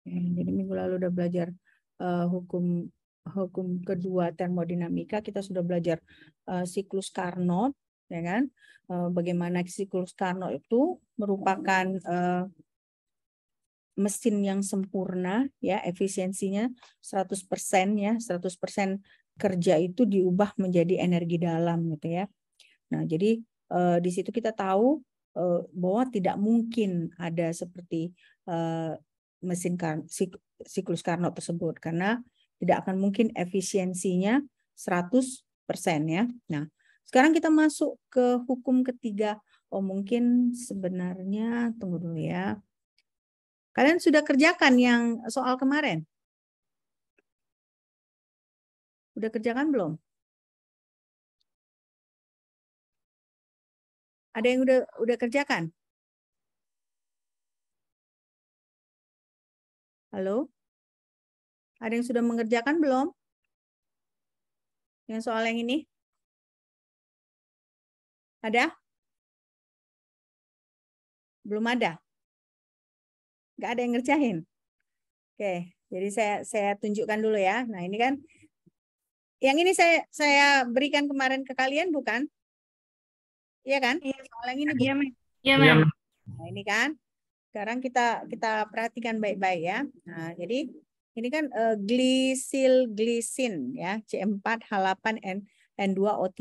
Jadi minggu lalu udah belajar hukum kedua termodinamika, kita sudah belajar siklus Carnot, ya kan? Bagaimana siklus Carnot itu merupakan mesin yang sempurna, ya, efisiensinya 100% ya, 100% kerja itu diubah menjadi energi dalam gitu ya. Nah, jadi di situ kita tahu bahwa tidak mungkin ada seperti mesin siklus Carnot tersebut karena tidak akan mungkin efisiensinya 100% ya. Nah, sekarang kita masuk ke hukum ketiga. Oh, mungkin sebenarnya tunggu dulu ya. Kalian sudah kerjakan yang soal kemarin? Udah kerjakan belum? Ada yang udah kerjakan? Halo? Ada yang sudah mengerjakan belum? Yang soal yang ini? Ada? Belum ada? Nggak ada yang ngerjain? Oke, jadi saya tunjukkan dulu ya. Nah, ini kan yang ini saya berikan kemarin ke kalian bukan? Iya kan? Soal yang ini bukan? Iya, Mem. Nah, ini kan. Sekarang kita perhatikan baik-baik ya. Nah, jadi ini kan glisin ya, C4H8N2O3.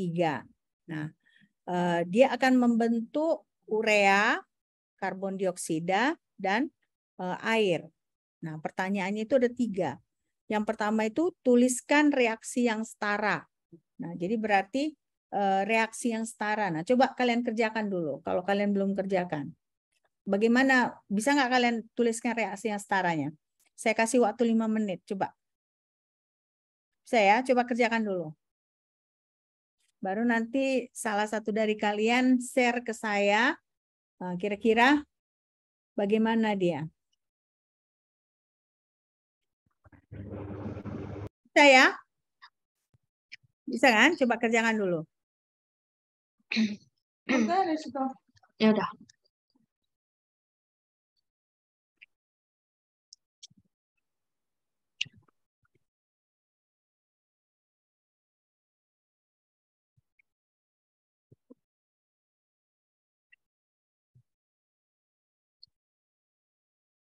Nah, dia akan membentuk urea, karbon dioksida, dan air. Nah, pertanyaannya itu ada 3. Yang pertama itu tuliskan reaksi yang setara. Nah, jadi berarti reaksi yang setara. Nah, coba kalian kerjakan dulu. Kalau kalian belum kerjakan, bagaimana? Bisa nggak kalian tuliskan reaksi yang setaranya? Saya kasih waktu 5 menit. Coba. Saya coba kerjakan dulu. Baru nanti salah satu dari kalian share ke saya. Kira-kira bagaimana dia? Bisa ya? Bisa kan? Coba kerjakan dulu. Ya udah.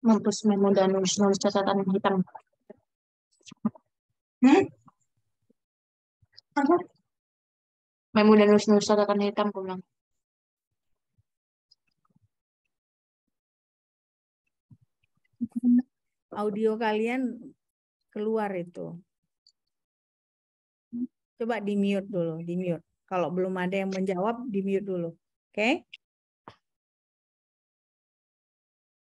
Mampus memo dan nulis catatan hitam. Memo dan nulis catatan hitam, aku bilang. Audio kalian keluar itu. Coba di mute dulu, di mute. Kalau belum ada yang menjawab, di mute dulu. Oke?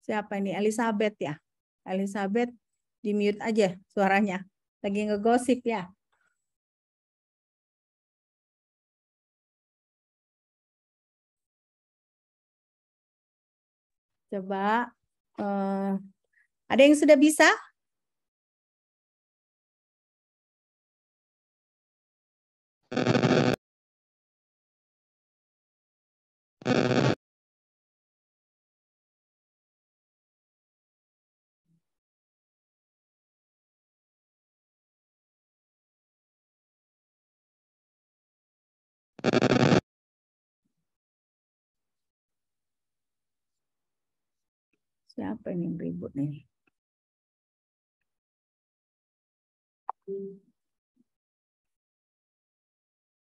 Siapa ini? Elizabeth ya? Elizabeth, di mute aja suaranya. Lagi ngegosip ya. Coba, ada yang sudah bisa? Siapa ini yang ribut nih?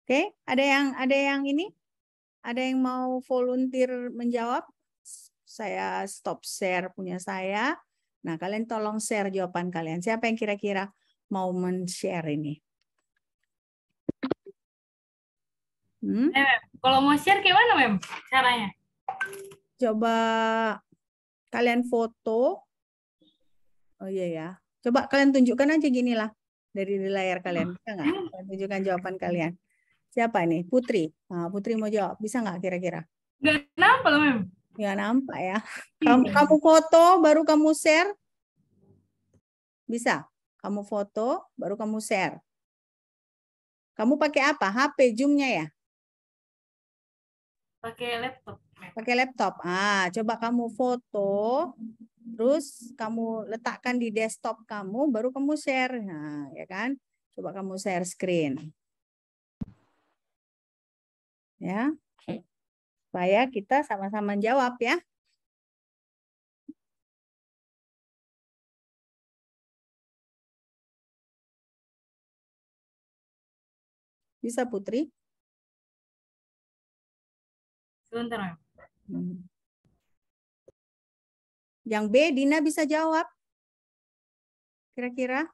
Oke, ada yang ini? Ada yang mau volunteer menjawab? Saya stop share punya saya. Nah, kalian tolong share jawaban kalian. Siapa yang kira-kira mau men-share ini? Kalau mau share gimana, Mem? Caranya? Coba kalian foto. Oh iya ya. Coba kalian tunjukkan aja gini lah dari di layar kalian. Bisa nggak? Kalian tunjukkan jawaban kalian. Siapa ini? Putri. Nah, Putri mau jawab. Bisa nggak kira-kira? Nggak nampak loh, Mem. Nggak nampak ya. Kamu foto, baru kamu share. Bisa? Kamu foto, baru kamu share. Kamu pakai apa? HP, Zoom-nya ya? Pakai laptop. Pakai laptop. Coba kamu foto. Terus kamu letakkan di desktop kamu, baru kamu share. Nah, ya kan? Coba kamu share screen. Ya. Supaya kita sama-sama jawab ya. Bisa Putri? Sebentar, Mem. Yang B, Dina bisa jawab? Kira-kira?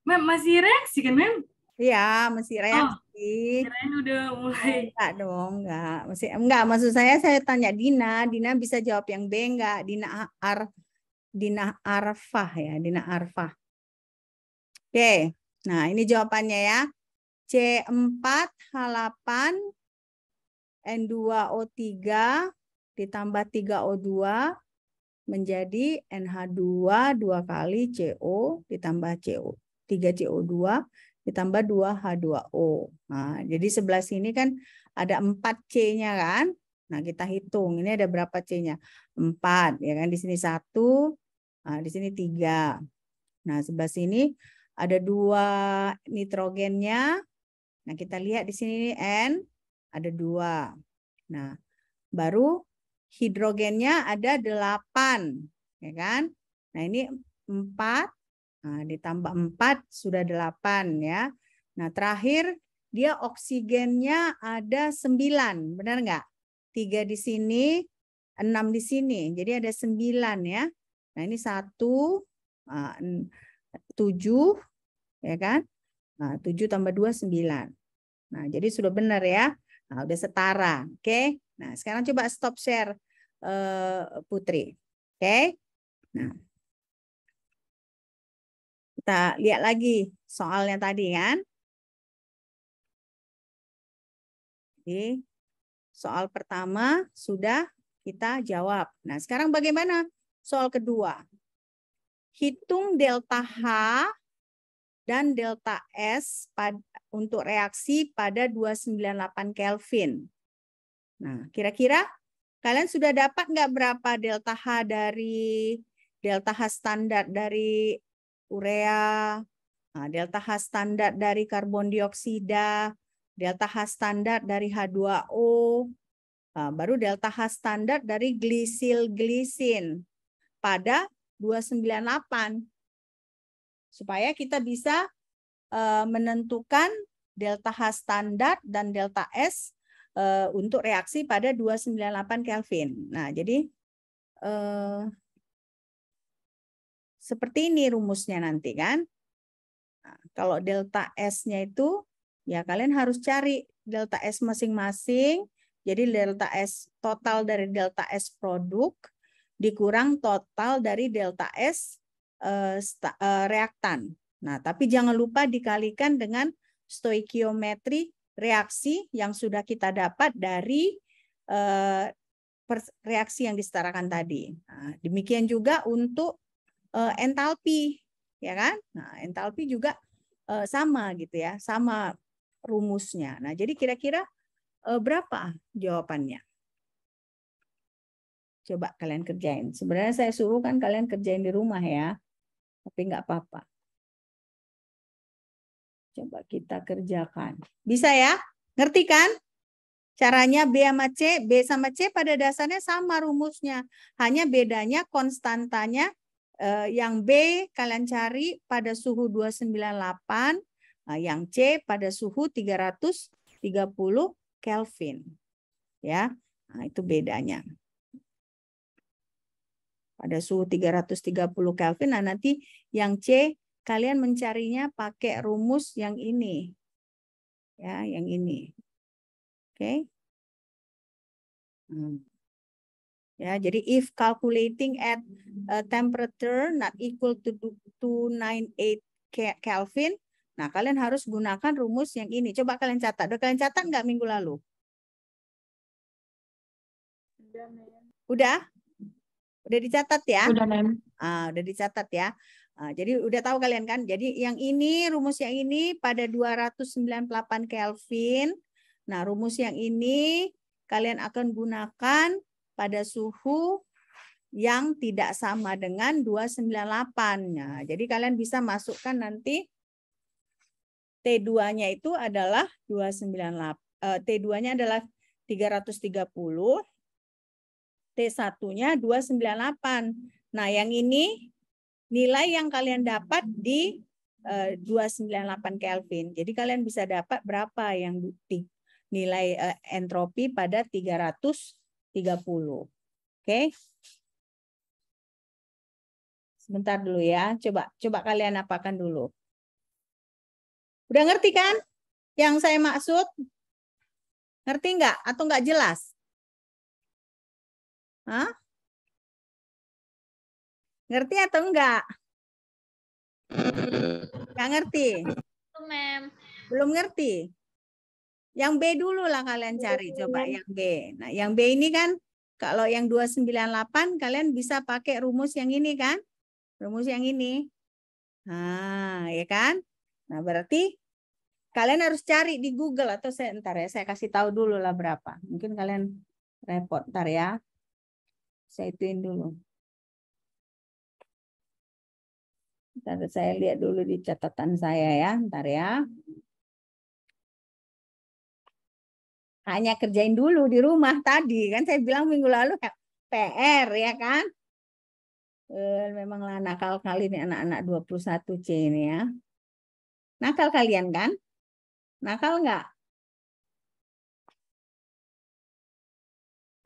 Mem, masih reaksi kan, Mem? Iya, mesti Oh, reaksi. kirain udah mulai. Enggak dong, enggak. Enggak, maksud saya tanya Dina. Dina bisa jawab yang B enggak? Dina Arfah ya, Dina Arfah. Oke. Nah, ini jawabannya ya. C4H8 N2O3 ditambah 3O2 menjadi NH2 2 kali CO ditambah CO 3CO2 ditambah 2H2O. Nah, jadi sebelah sini kan ada 4 C-nya kan? Nah, kita hitung ini ada berapa C-nya? 4 ya kan, di sini 1, nah, di sini 3. Nah, sebelah sini ada 2 nitrogennya. Nah, kita lihat di sini N ada 2. Nah, baru hidrogennya ada 8, ya kan? Nah, ini 4, nah, ditambah 4 sudah 8 ya. Nah, terakhir dia oksigennya ada 9, benar nggak? 3 di sini, 6 di sini, jadi ada 9 ya. Nah, ini 1, 7, ya kan? Nah, 7 tambah 2, 9. Nah, jadi sudah benar ya. Nah, udah setara. Oke. Nah, sekarang coba stop share Putri. Oke. Nah, kita lihat lagi soalnya tadi kan. Jadi, soal pertama sudah kita jawab. Nah, sekarang bagaimana soal kedua? Hitung delta H dan delta S untuk reaksi pada 298 Kelvin. Nah, kira-kira kalian sudah dapat nggak berapa delta H dari delta H standar dari urea, nah, delta H standar dari karbon dioksida, delta H standar dari H2O, nah, baru delta H standar dari glisil-glisin pada 298. Supaya kita bisa menentukan delta H standar dan delta S untuk reaksi pada 298 Kelvin. Nah, jadi seperti ini rumusnya nanti kan. Nah, kalau delta S-nya itu ya kalian harus cari delta S masing-masing. Jadi delta S total dari delta S produk dikurang total dari delta S reaktan. Nah, tapi jangan lupa dikalikan dengan stoikiometri reaksi yang sudah kita dapat dari reaksi yang disetarakan tadi. Nah, demikian juga untuk entalpi, ya kan? Nah, entalpi juga sama gitu ya, sama rumusnya. Nah, jadi kira-kira berapa jawabannya? Coba kalian kerjain. Sebenarnya saya suruh kan kalian kerjain di rumah ya, tapi nggak apa-apa. Coba kita kerjakan. Bisa ya? Ngerti kan? Caranya B sama C. B sama C pada dasarnya sama rumusnya. Hanya bedanya konstantanya yang B kalian cari pada suhu 298. Yang C pada suhu 330 Kelvin. Ya, nah, itu bedanya. Pada suhu 330 Kelvin. Nah, nanti yang C kalian mencarinya pakai rumus yang ini. Ya, yang ini. Oke. Ya, jadi if calculating at a temperature not equal to 298 Kelvin, nah kalian harus gunakan rumus yang ini. Coba kalian catat. Udah kalian catat nggak minggu lalu? Udah? Udah dicatat ya? Udah, Mem. Udah dicatat ya. Jadi udah tahu kalian kan. Jadi yang ini, rumus yang ini pada 298 Kelvin. Nah, rumus yang ini kalian akan gunakan pada suhu yang tidak sama dengan 298. Nah, jadi kalian bisa masukkan nanti T2-nya itu adalah 298. T2-nya adalah 330, T1-nya 298. Nah, yang ini nilai yang kalian dapat di 298 Kelvin. Jadi kalian bisa dapat berapa yang nilai entropi pada 330. Oke. Sebentar dulu ya. Coba kalian apakan dulu. Udah ngerti kan yang saya maksud? Ngerti nggak? Atau nggak jelas? Hah? Ngerti atau enggak? Nggak ngerti? Belum ngerti? Yang B dulu lah kalian cari. Coba yang B. Nah, yang B ini kan kalau yang 298 kalian bisa pakai rumus yang ini kan? Rumus yang ini. Nah, ya kan? Nah, berarti kalian harus cari di Google atau ntar ya, saya kasih tahu dulu lah berapa. Mungkin kalian repot ntar ya. Saya ituin dulu. Ntar saya lihat dulu di catatan saya ya, ntar ya. Hanya kerjain dulu di rumah tadi kan saya bilang minggu lalu PR ya kan. Memanglah nakal kali ini anak-anak 21C ini ya. Nakal kalian kan? Nakal nggak?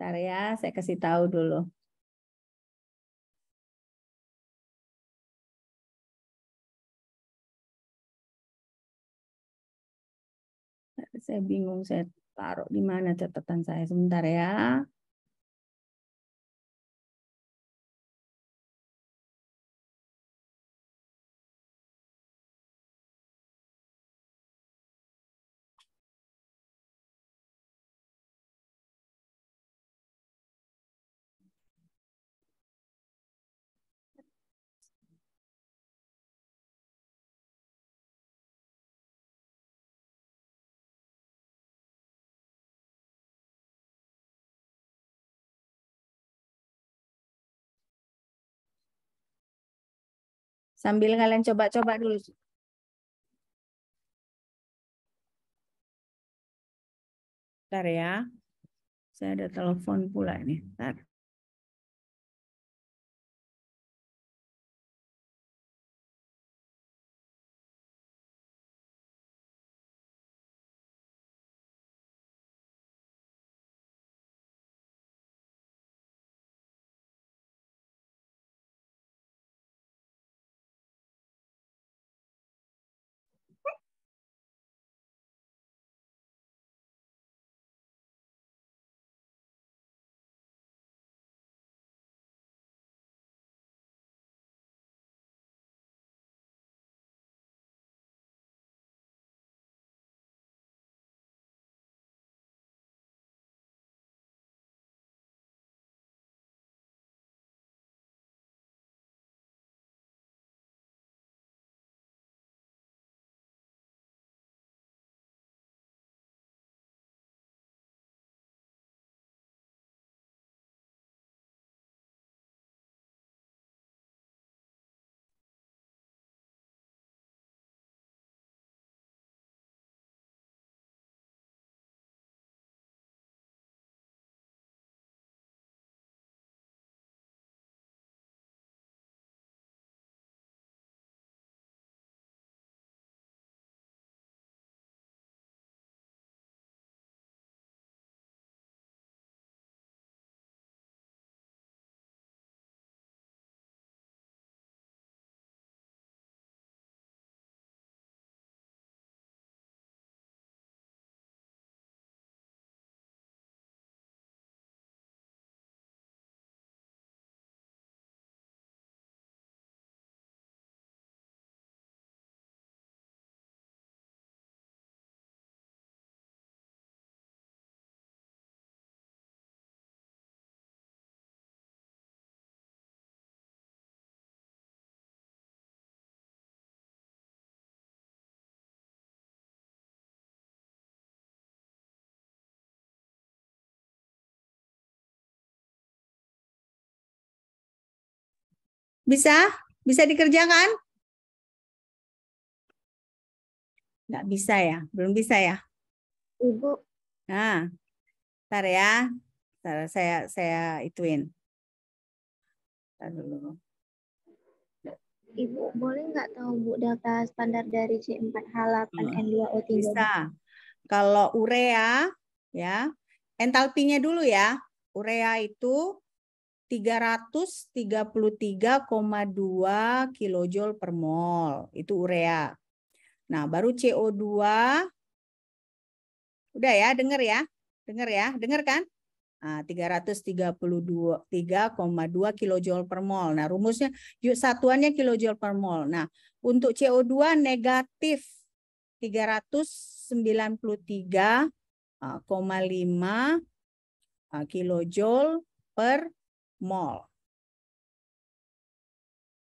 Ntar ya, saya kasih tahu dulu. Saya bingung, saya taruh di mana catatan saya. Sebentar ya. Sambil kalian coba-coba dulu. Bentar ya. Saya ada telepon pula nih. Bentar. Bisa? Bisa dikerjakan? Nggak bisa ya? Belum bisa ya? Ibu, Nah, ntar ya. Ntar saya ituin. Ntar dulu. Ibu boleh nggak tahu Bu data standar dari C4H8N2O3? Bisa. Kalau urea, ya, entalpinya dulu ya. Urea itu 333,2 kilojoule per mol. Itu urea. Nah, baru CO2. Udah ya, denger ya. Denger ya, denger kan? Nah, 333,2 kilojoule per mol. Nah, rumusnya yuk satuannya kilojoule per mol. Nah, untuk CO2 negatif 393,5 kilojoule per mol.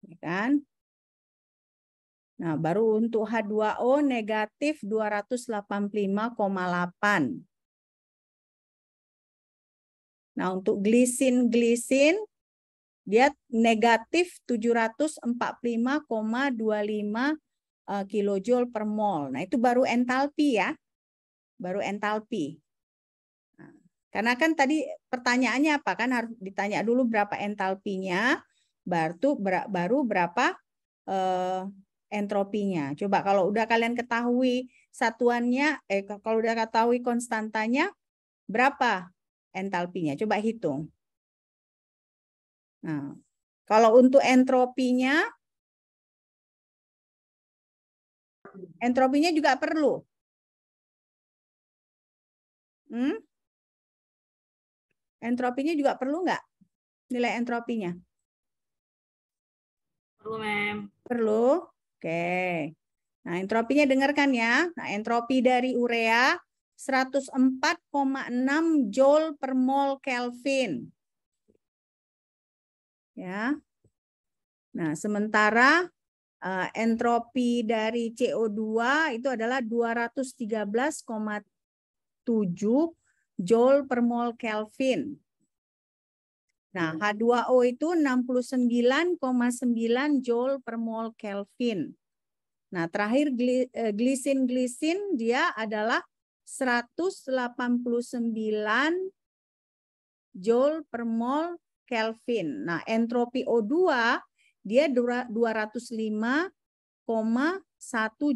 Ya kan? Nah, baru untuk H2O negatif 285,8. Nah, untuk glisin dia negatif 745,25 kilojoule per mol. Nah, itu baru entalpi ya. Baru entalpi. Nah, karena kan tadi pertanyaannya apa? Kan harus ditanya dulu berapa entalpinya, baru berapa entropinya. Coba kalau udah kalian ketahui satuannya, kalau udah ketahui konstantanya, berapa entalpinya? Coba hitung. Nah, kalau untuk entropinya juga perlu. Entropinya juga perlu nggak? Nilai entropinya? Perlu, Mem. Perlu. Oke. Nah, entropinya dengarkan ya. Nah, entropi dari urea 104,6 joule per mol Kelvin. Ya. Nah, sementara entropi dari CO2 itu adalah 213,7 joule per mol Kelvin. Nah, H2O itu 69,9 joule per mol Kelvin. Nah, terakhir glisin dia adalah 189 joule per mol Kelvin. Nah, entropi O2 dia 205,1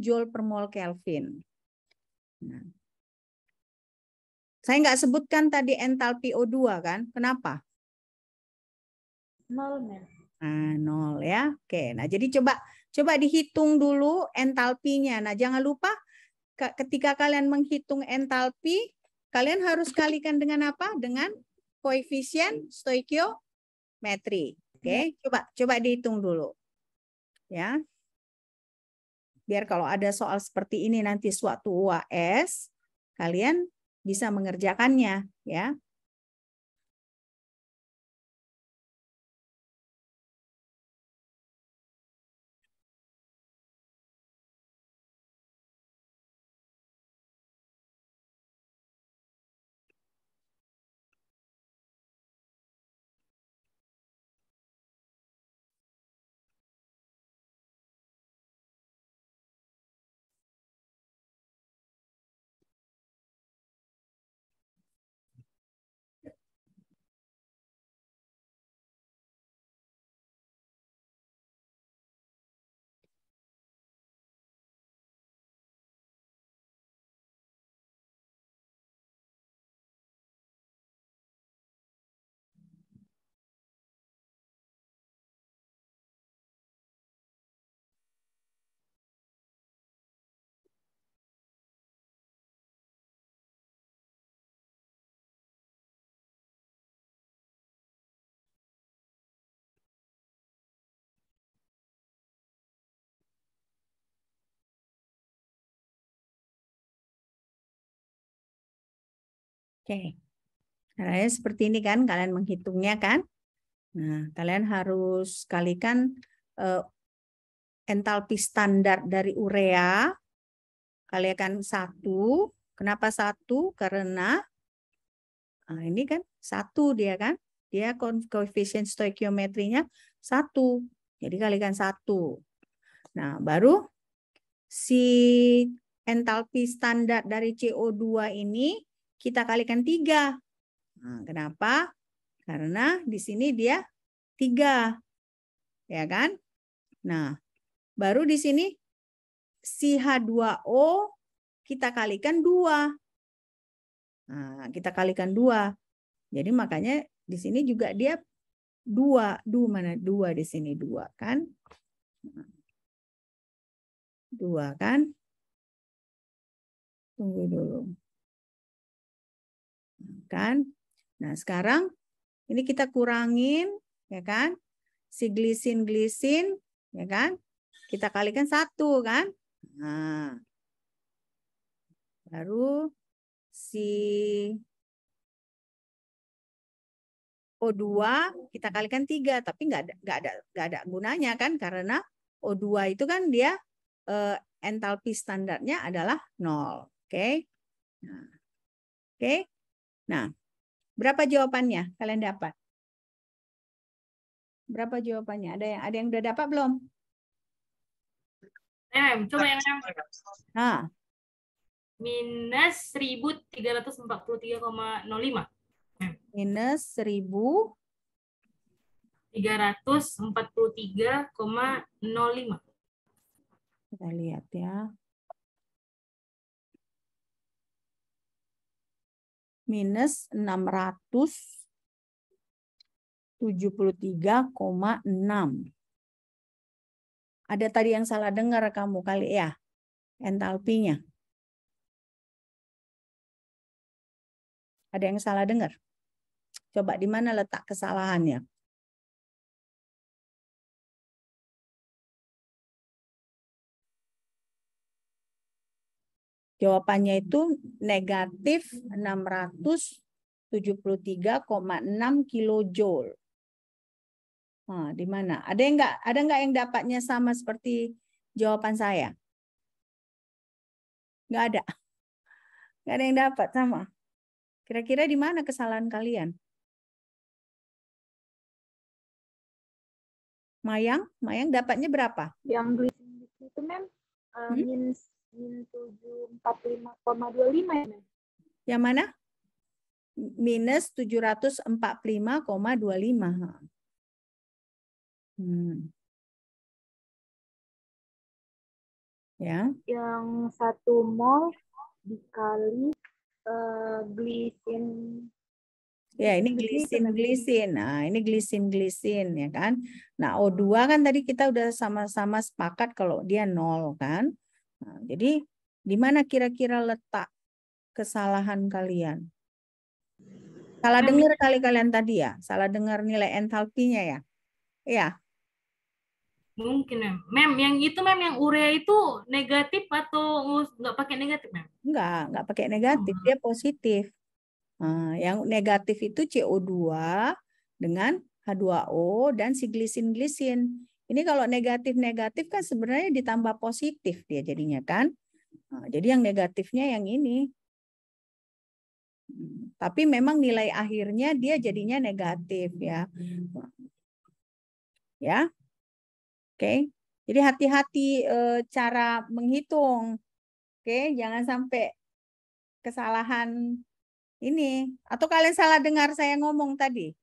joule per mol Kelvin. Nah, saya nggak sebutkan tadi entalpi O2 kan? Kenapa? 0, Mem. Nah, 0 ya. Oke, nah jadi coba dihitung dulu entalpinya. Nah, jangan lupa ketika kalian menghitung entalpi, kalian harus kalikan dengan apa? Dengan koefisien stoikiometri. Oke, coba dihitung dulu. Ya. Biar kalau ada soal seperti ini nanti suatu UAS, kalian bisa mengerjakannya, ya. Oke. Caranya seperti ini kan, kalian menghitungnya kan. Nah, kalian harus kalikan entalpi standar dari urea, kalikan 1. Kenapa 1? Karena ini kan 1 dia kan. Dia koefisien stoikiometrinya 1. Jadi kalikan 1. Nah, baru si entalpi standar dari CO2 ini kita kalikan 3. Nah, kenapa? Karena di sini dia 3. Ya kan? Nah, baru di sini si H2O kita kalikan 2. Nah, kita kalikan 2. Jadi makanya di sini juga dia 2. Mana 2 di sini 2 kan? 2 kan? Tunggu dulu. Kan? Nah, sekarang ini kita kurangin, ya kan? Si glisin, ya kan? Kita kalikan 1 kan? Nah, baru si O2 kita kalikan 3, tapi nggak ada gunanya kan? Karena O2 itu kan dia entalpi standarnya adalah 0. Oke? Nah, oke? Nah, berapa jawabannya kalian dapat? Berapa jawabannya? Ada yang udah dapat belum? Coba yang Nah, minus 1343,05. minus 343,05. kita lihat ya. Minus 673,6. Ada tadi yang salah dengar kamu kali ya, entalpinya. Ada yang salah dengar? Coba di mana letak kesalahannya? Jawabannya itu negatif 673,6 kilojoule. Nah, di mana? Ada nggak yang dapatnya sama seperti jawaban saya? Nggak ada. Nggak ada yang dapat sama. Kira-kira di mana kesalahan kalian? Mayang dapatnya berapa? Yang glisin itu Mem minus 745,25 ya Mem? Yang mana? Minus 745,25. Ya. Yang 1 mol dikali glisin. Ya, ini glisin. Nah, ini glisin ya kan. Nah, O2 kan tadi kita udah sama-sama sepakat kalau dia 0 kan. Nah, jadi di mana kira-kira letak kesalahan kalian? Salah dengar kali kalian tadi ya? Salah dengar nilai entalpinya ya? Iya. Mungkin Mem, yang itu yang urea itu negatif atau nggak pakai negatif Mem? Nggak pakai negatif, dia positif. Nah, yang negatif itu CO2 dengan H2O dan si glisin. Ini kalau negatif kan sebenarnya ditambah positif dia jadinya kan. Nah, jadi yang negatifnya yang ini. Tapi memang nilai akhirnya dia jadinya negatif ya. Ya. Oke. Jadi hati-hati cara menghitung. Oke, jangan sampai kesalahan ini. Atau kalian salah dengar saya ngomong tadi?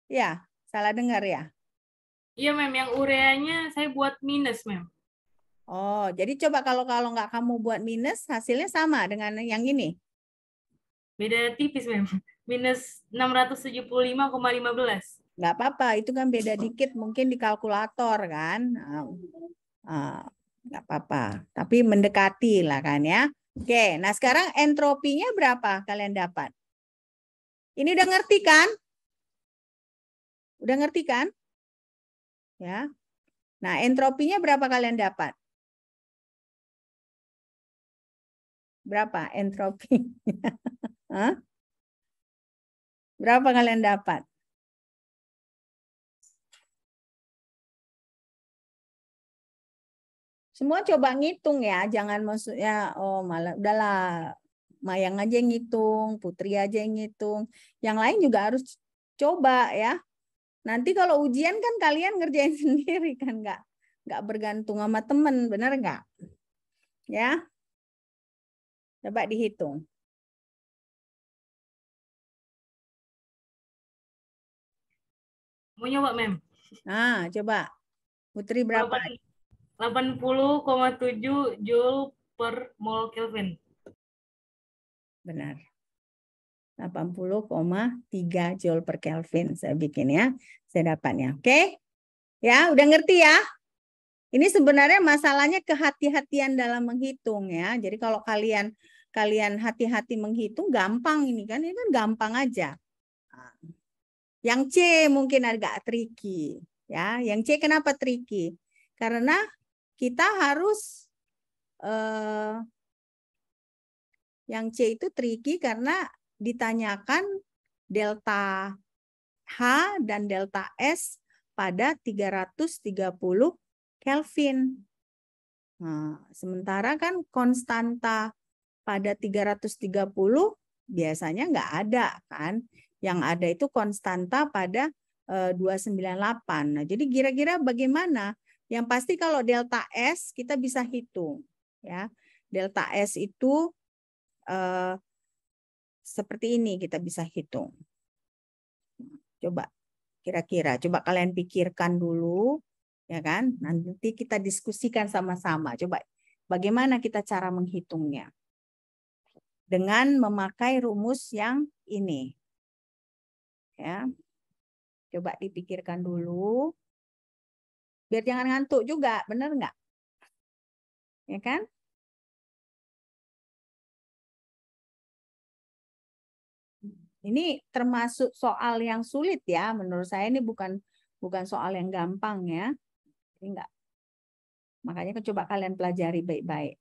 Ya, salah dengar ya? Iya Mem, yang ureanya saya buat minus Mem. Oh, jadi coba kalau nggak kamu buat minus, hasilnya sama dengan yang ini. Beda tipis Mem. Minus 675,15. Nggak apa-apa, itu kan beda dikit mungkin di kalkulator kan. Nggak apa-apa, tapi mendekati lah kan ya. Oke, nah sekarang entropinya berapa kalian dapat? Ini udah ngerti kan? Udah ngerti kan? Ya. Nah, entropinya berapa kalian dapat? Berapa entropinya? Hah? Berapa kalian dapat? Semua coba ngitung ya, jangan maksudnya oh malah udahlah Mayang aja yang ngitung, Putri aja yang ngitung. Yang lain juga harus coba ya. Nanti kalau ujian kan kalian ngerjain sendiri kan, nggak bergantung sama temen, bener nggak? Ya, coba dihitung. Mau nyoba, Mem? Nah, coba. Putri berapa? 80,7 Joule per mol Kelvin. Benar. 80,3 Joule per Kelvin saya bikin ya. Saya dapatnya. Oke? Ya, udah ngerti ya? Ini sebenarnya masalahnya kehati-hatian dalam menghitung ya. Jadi kalau kalian hati-hati menghitung gampang ini kan gampang aja. Yang C mungkin agak tricky ya. Yang C kenapa tricky? Karena kita harus yang C itu tricky karena ditanyakan delta H dan delta S pada 330 Kelvin. Nah, sementara kan konstanta pada 330 biasanya nggak ada kan. Yang ada itu konstanta pada 298. Nah, jadi kira-kira bagaimana? Yang pasti kalau delta S kita bisa hitung. Ya, delta S itu seperti ini kita bisa hitung. Coba kira-kira, coba kalian pikirkan dulu. Ya kan? Nanti kita diskusikan sama-sama. Coba bagaimana kita cara menghitungnya? Dengan memakai rumus yang ini. Ya. Coba dipikirkan dulu. Biar jangan ngantuk juga, benar nggak? Ya kan? Ini termasuk soal yang sulit ya. Menurut saya ini bukan soal yang gampang ya. Jadi enggak. Makanya coba kalian pelajari baik-baik.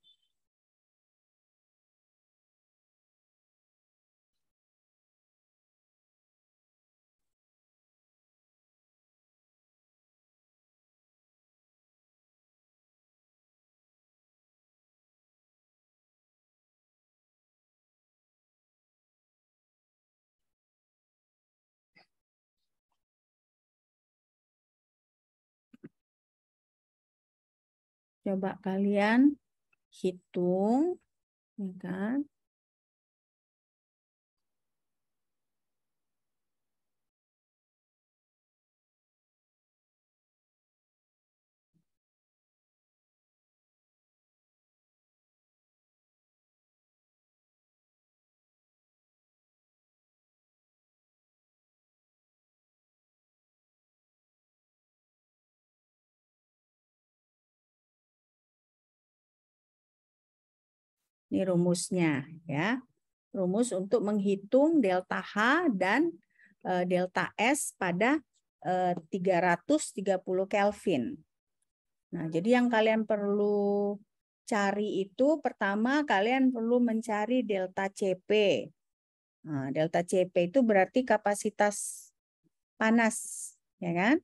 Coba kalian hitung, ya kan? Ini rumusnya ya. Rumus untuk menghitung delta H dan delta S pada 330 Kelvin. Nah, jadi yang kalian perlu cari itu pertama kalian perlu mencari delta CP. Nah, delta CP itu berarti kapasitas panas, ya kan?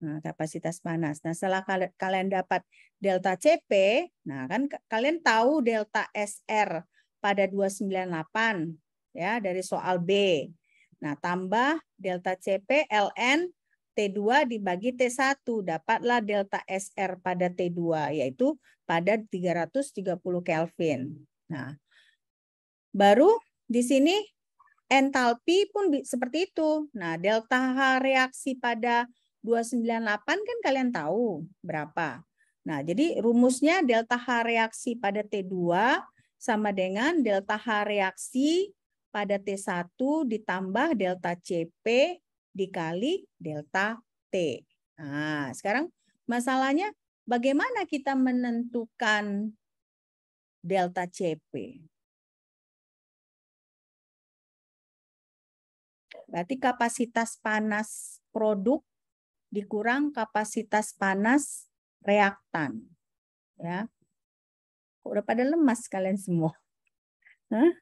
Nah, kapasitas panas. Nah, setelah kalian dapat delta CP, nah kan kalian tahu delta SR pada 298 ya dari soal B. Nah, tambah delta CP ln T2 dibagi T1, dapatlah delta SR pada T2 yaitu pada 330 Kelvin. Nah, baru di sini entalpi pun seperti itu. Nah, delta H reaksi pada 298 kan kalian tahu berapa. Nah, jadi rumusnya delta H reaksi pada T2 sama dengan delta H reaksi pada T1 ditambah delta CP dikali delta T. Nah, sekarang masalahnya bagaimana kita menentukan delta CP? Berarti kapasitas panas produk dikurang kapasitas panas reaktan. Ya. Kok udah pada lemas kalian semua? Hah?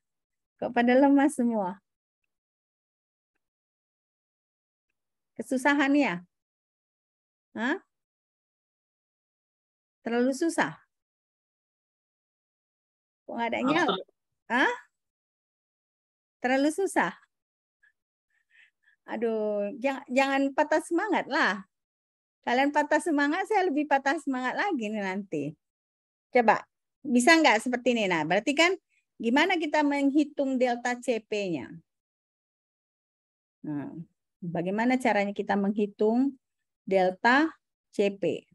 Kok pada lemas semua? Kesusahan ya? Hah? Terlalu susah? Kok nggak ada nyala? Hah? Terlalu susah? Aduh, jangan patah semangat lah. Kalian patah semangat, saya lebih patah semangat lagi nih nanti. Coba, bisa nggak seperti ini? Nah, berarti kan gimana kita menghitung delta CP-nya? Nah, bagaimana caranya kita menghitung delta CP?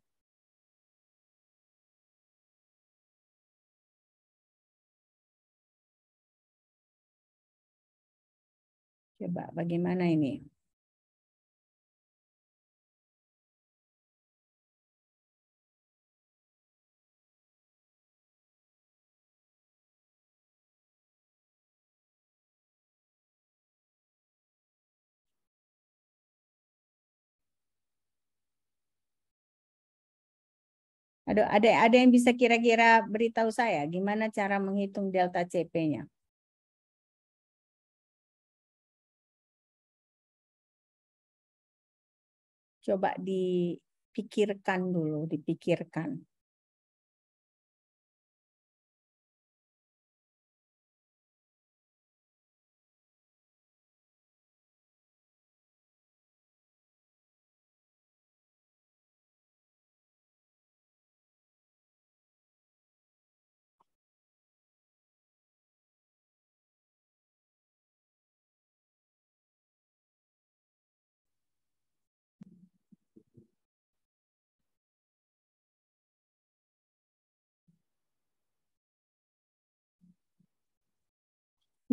Coba, bagaimana ini? Ada yang bisa kira-kira beritahu saya gimana cara menghitung delta CP-nya? Coba dipikirkan dulu, dipikirkan.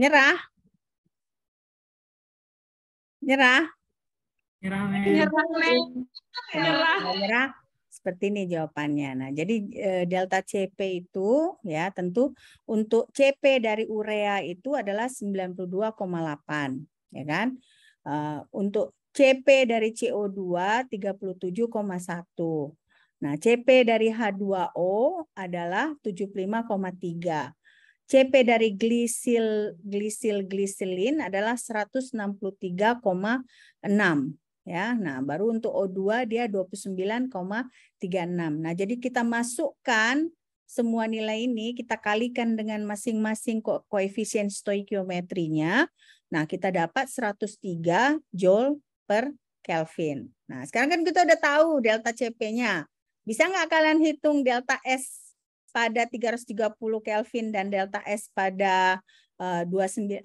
Nyerah? Nyerah? Nyerah, Mem. Nyerah? Seperti ini jawabannya. Nah, jadi delta CP itu ya tentu untuk CP dari urea itu adalah 92,8, ya kan? Untuk CP dari CO2 37,1. Nah, CP dari H2O adalah 75,3. CP dari glisilin adalah 163,6. Ya, nah baru untuk O2 dia 29,36. Nah, jadi kita masukkan semua nilai ini, kita kalikan dengan masing-masing koefisien stoikiometrinya. Nah, kita dapat 103 Joule per Kelvin. Nah, sekarang kan kita udah tahu delta CP-nya. Bisa nggak kalian hitung delta S pada 330 Kelvin dan delta S pada 29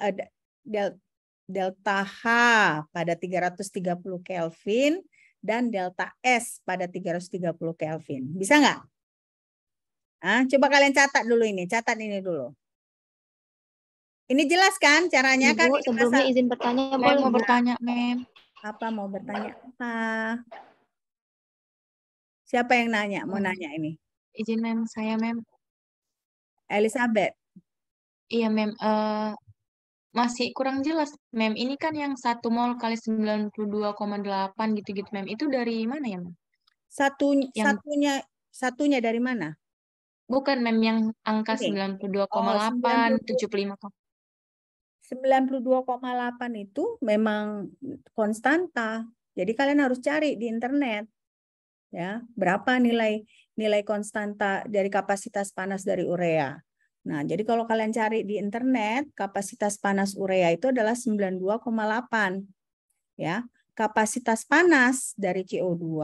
delta H pada 330 Kelvin dan delta S pada 330 Kelvin. Bisa nggak? Coba kalian catat dulu ini. Catat ini dulu. Ini jelas kan caranya? Ibu, Kan sebelumnya izin bertanya, Mem mau bertanya, Mem. Apa mau bertanya apa? Siapa yang nanya? Mau nanya ini? Izin, Mem. Saya, Mem. Elizabeth. Iya, Mem. Masih kurang jelas, Mem. Ini kan yang 1 mol kali 92,8 gitu-gitu, Mem. Itu dari mana ya, Mem? Satunya dari mana? Bukan, Mem. Yang angka Ini. 92,8, 75. 92,8 itu memang konstanta. Jadi kalian harus cari di internet. Ya, berapa nilai konstanta dari kapasitas panas dari urea. Nah, jadi kalau kalian cari di internet, kapasitas panas urea itu adalah 92,8. Ya, kapasitas panas dari CO2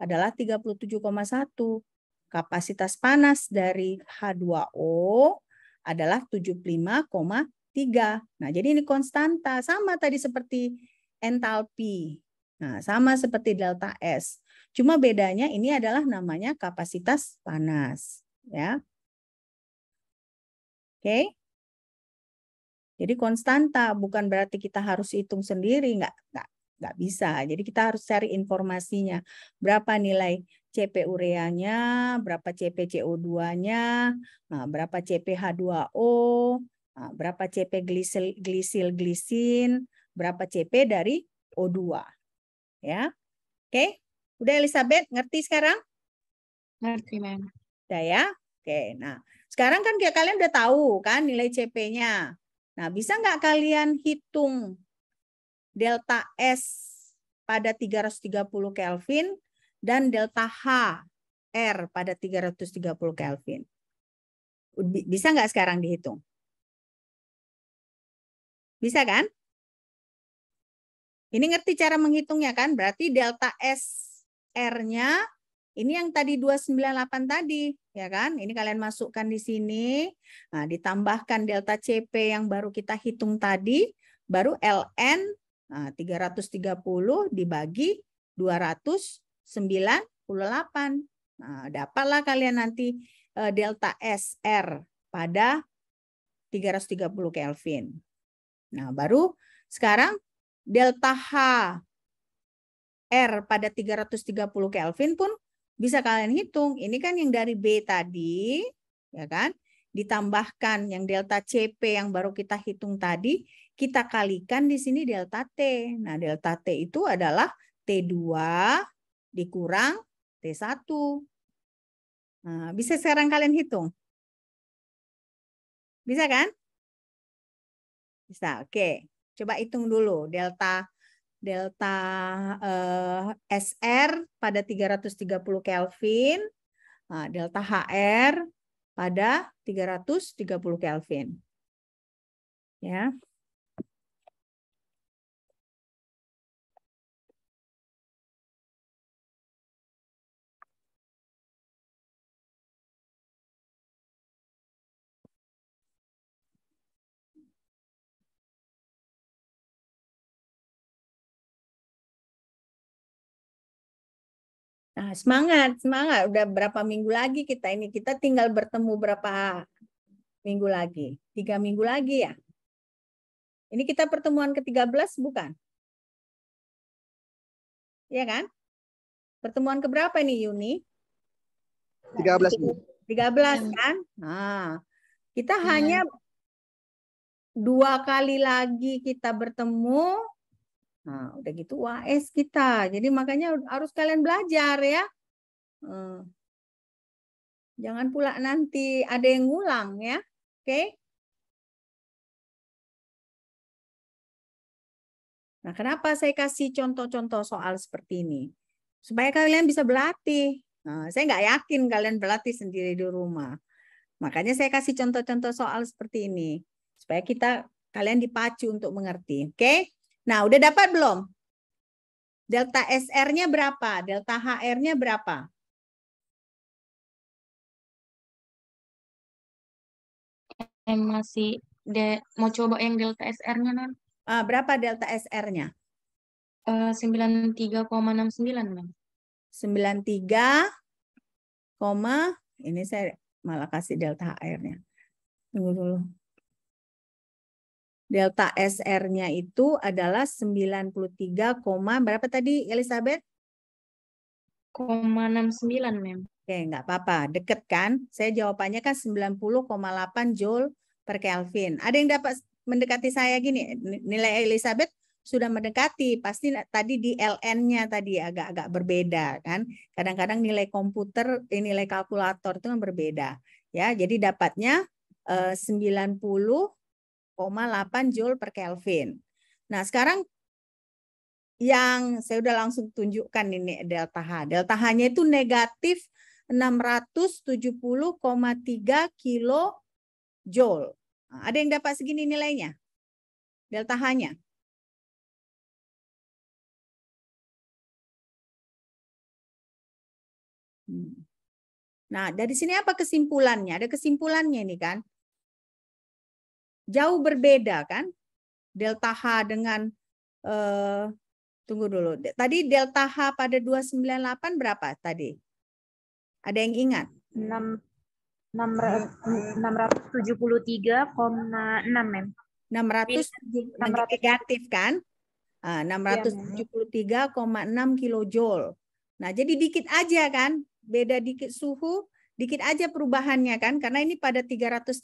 adalah 37,1. Kapasitas panas dari H2O adalah 75,3. Nah, jadi ini konstanta, sama tadi seperti entalpi. Nah, sama seperti delta S. Cuma bedanya ini adalah namanya kapasitas panas, ya. Oke. Jadi konstanta, bukan berarti kita harus hitung sendiri, nggak bisa. Jadi kita harus cari informasinya. Berapa nilai CP ureanya, berapa CP CO2-nya, berapa CP H2O, berapa CP glisin, berapa CP dari O2. Ya. Oke. Udah Elizabeth, ngerti sekarang? Ngerti, Mem. Udah ya? Oke. Nah, sekarang kan kalian udah tahu kan nilai CP-nya. Nah, bisa nggak kalian hitung delta S pada 330 Kelvin dan delta H R pada 330 Kelvin? Bisa nggak sekarang dihitung? Bisa kan? Ini ngerti cara menghitungnya kan? Berarti delta SR-nya ini yang tadi 298 tadi, ya kan? Ini kalian masukkan di sini. Nah, ditambahkan delta CP yang baru kita hitung tadi, baru LN 330 dibagi 298. Nah, dapatlah kalian nanti delta SR pada 330 Kelvin. Nah, baru sekarang delta H R pada 330 Kelvin pun bisa kalian hitung. Ini kan yang dari B tadi, ya kan? Ditambahkan yang delta CP yang baru kita hitung tadi, kita kalikan di sini delta T. Nah, delta T itu adalah T2 dikurang T1. Nah, bisa sekarang kalian hitung? Bisa kan? Bisa, oke. Coba hitung dulu delta SR pada 330 Kelvin, nah, delta HR pada 330 Kelvin. Ya. Nah, semangat, semangat. Udah berapa minggu lagi kita ini? Kita tinggal bertemu berapa minggu lagi? 3 minggu lagi ya? Ini kita pertemuan ke-13 bukan? Iya kan? Pertemuan keberapa nih Yuni? 13, Bu. 13 kan? Nah, kita hanya 2 kali lagi kita bertemu. Nah, udah gitu UAS kita. Jadi makanya harus kalian belajar ya. Jangan pula nanti ada yang ngulang ya. Oke? Nah, kenapa saya kasih contoh-contoh soal seperti ini? Supaya kalian bisa berlatih. Nah, saya nggak yakin kalian berlatih sendiri di rumah. Makanya saya kasih contoh-contoh soal seperti ini. Supaya kalian dipacu untuk mengerti. Oke? Nah, udah dapat belum? Delta SR-nya berapa? Delta HR-nya berapa? Masih mau coba yang delta SR-nya, non. Berapa delta SR-nya? 93,69, non. 93, ini saya malah kasih delta HR-nya. Tunggu dulu. Delta SR-nya itu adalah 93, berapa tadi Elizabeth? 0,69, Mem. Oke, nggak apa-apa. Deket kan? Saya jawabannya kan 90,8 Joule per Kelvin. Ada yang dapat mendekati saya gini? Nilai Elizabeth sudah mendekati. Pasti tadi di LN-nya tadi agak-agak berbeda kan? Kadang-kadang nilai komputer, nilai kalkulator itu kan berbeda. Ya, jadi dapatnya 90,8 Joule per Kelvin. Nah, sekarang yang saya udah langsung tunjukkan ini delta H. Delta H-nya itu negatif 670,3 kilojoule. Nah, ada yang dapat segini nilainya? Delta H-nya. Nah, dari sini apa kesimpulannya? Ada kesimpulannya ini kan? Jauh berbeda kan? Delta H dengan tunggu dulu. Tadi delta H pada 298 berapa tadi? Ada yang ingat? 673,6, Mem. 600 negatif kan? 673,6 kilojoule. Nah, jadi dikit aja kan? Beda dikit suhu, dikit aja perubahannya kan? Karena ini pada 330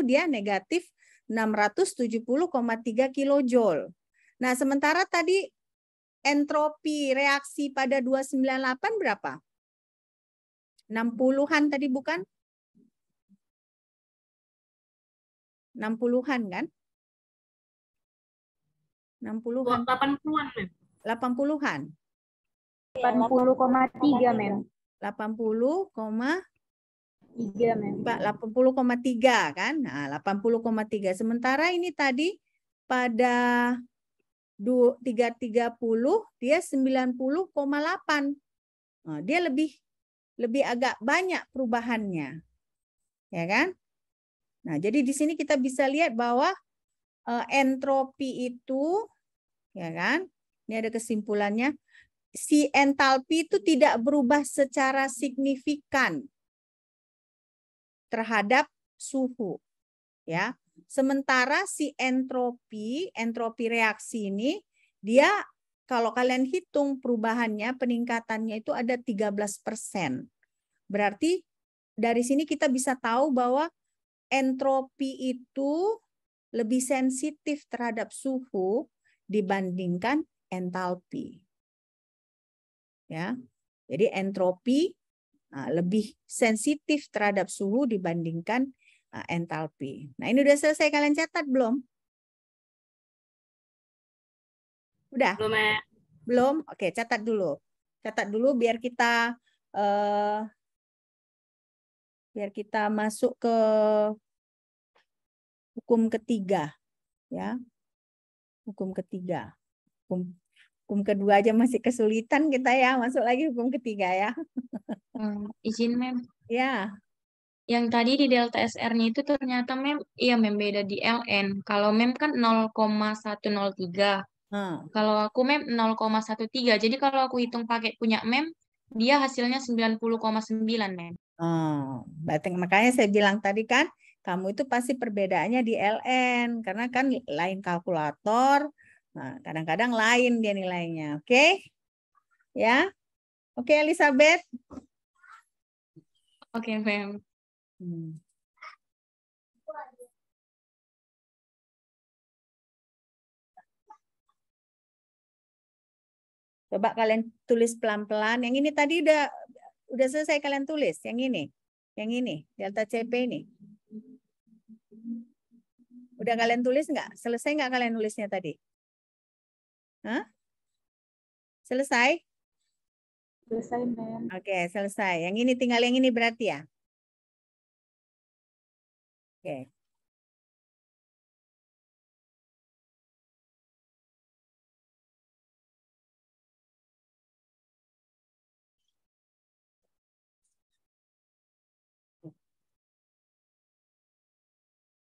dia negatif 670,3 kilojoule. Nah, sementara tadi entropi reaksi pada 298 berapa? 60-an tadi bukan? 60-an kan? 60-an. 80-an, Mem. 80-an. 80,3, Mem. 80,3, Mem. 80,3 kan? Nah, 80,3. Sementara ini tadi pada 330 dia 90,8. Nah, dia lebih agak banyak perubahannya. Ya kan? Nah, jadi di sini kita bisa lihat bahwa entropi itu, ya kan? Ini ada kesimpulannya. Si entalpi itu tidak berubah secara signifikan terhadap suhu, ya. Sementara si entropi reaksi ini dia kalau kalian hitung perubahannya, peningkatannya itu ada 13%. Berarti dari sini kita bisa tahu bahwa entropi itu lebih sensitif terhadap suhu dibandingkan entalpi. Ya. Jadi entropi lebih sensitif terhadap suhu dibandingkan entalpi. Nah, ini udah selesai kalian catat belum? Udah? Belum, Mem. Belum? Oke, catat dulu. Catat dulu biar kita masuk ke hukum ketiga, ya. Hukum ketiga. Hukum kedua aja masih kesulitan kita ya, masuk lagi hukum ketiga ya. Izin, Mem. Ya. Yang tadi di delta SR-nya itu ternyata Mem, iya Mem beda di LN. Kalau Mem kan 0,103. Kalau aku Mem 0,13. Jadi kalau aku hitung pakai punya Mem, dia hasilnya 90,9 Mem. Berarti makanya saya bilang tadi kan, kamu itu pasti perbedaannya di LN. Karena kan lain kalkulator, nah, kadang-kadang lain dia nilainya. Oke? Ya? Oke, Elizabeth? Oke, Mem. Coba kalian tulis pelan-pelan. Yang ini tadi udah selesai kalian tulis. Yang ini, delta CP ini. Udah kalian tulis nggak? Selesai nggak kalian nulisnya tadi? Hah? Selesai? Selesai, Mem. Oke, selesai. Yang ini tinggal yang ini berarti ya? Oke.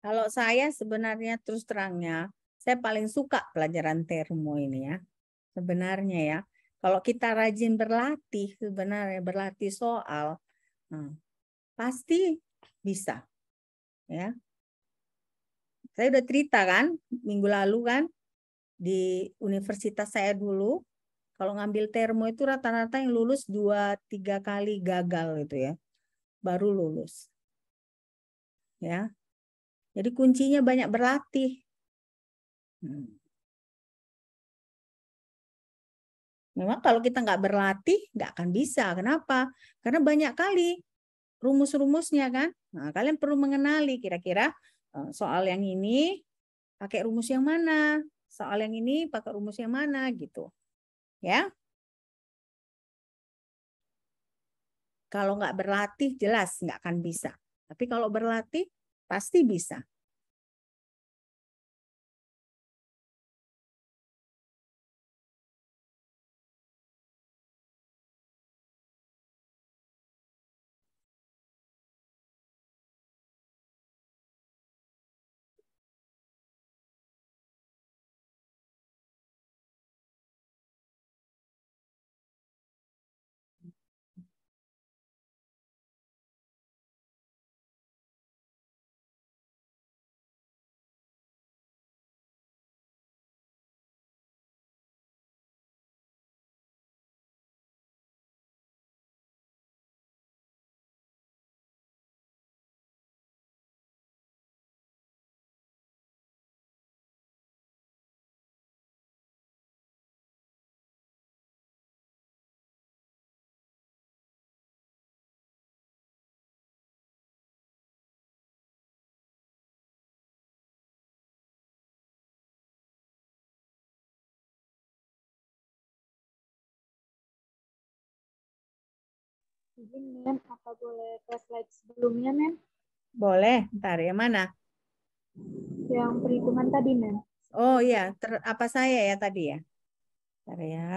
Kalau saya sebenarnya terus terangnya, saya paling suka pelajaran termo ini ya. Sebenarnya ya. Kalau kita rajin berlatih, sebenarnya berlatih soal, pasti bisa. Ya. Saya udah cerita kan, minggu lalu kan, di universitas saya dulu, kalau ngambil termo itu rata-rata yang lulus 2-3 kali gagal gitu ya. Baru lulus. Ya. Jadi kuncinya banyak berlatih. Memang kalau kita nggak berlatih, nggak akan bisa. Kenapa? Karena banyak kali rumus-rumusnya kan. Nah, kalian perlu mengenali kira-kira soal yang ini pakai rumus yang mana, soal yang ini pakai rumus yang mana gitu. Ya. Kalau nggak berlatih, jelas nggak akan bisa. Tapi kalau berlatih, pasti bisa. Izin, Mem, apa boleh ke slide sebelumnya, Mem? Boleh, ntar yang mana? Yang perhitungan tadi, Mem. Oh iya, apa saya ya tadi ya? Bentar ya.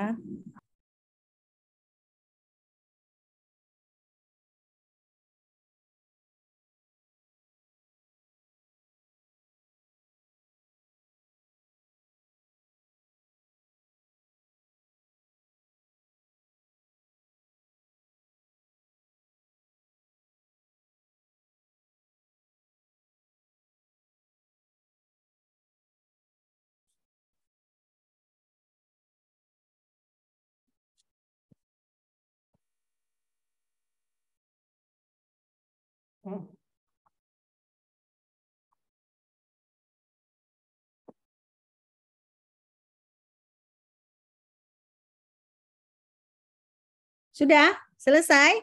Sudah? Selesai?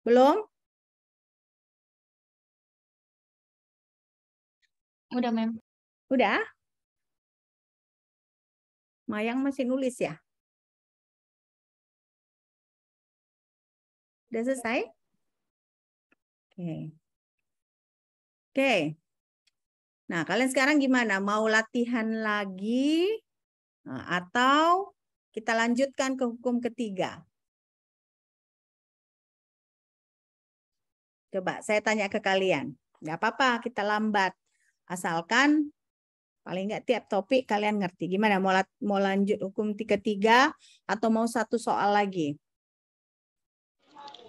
Belum? Udah, Mem. Udah? Mayang masih nulis ya? Udah selesai? Oke. Oke. Nah, kalian sekarang gimana? Mau latihan lagi atau kita lanjutkan ke hukum ketiga? Coba saya tanya ke kalian. Nggak apa-apa, kita lambat. Asalkan paling nggak tiap topik kalian ngerti. Gimana? Mau lanjut hukum ketiga atau mau satu soal lagi?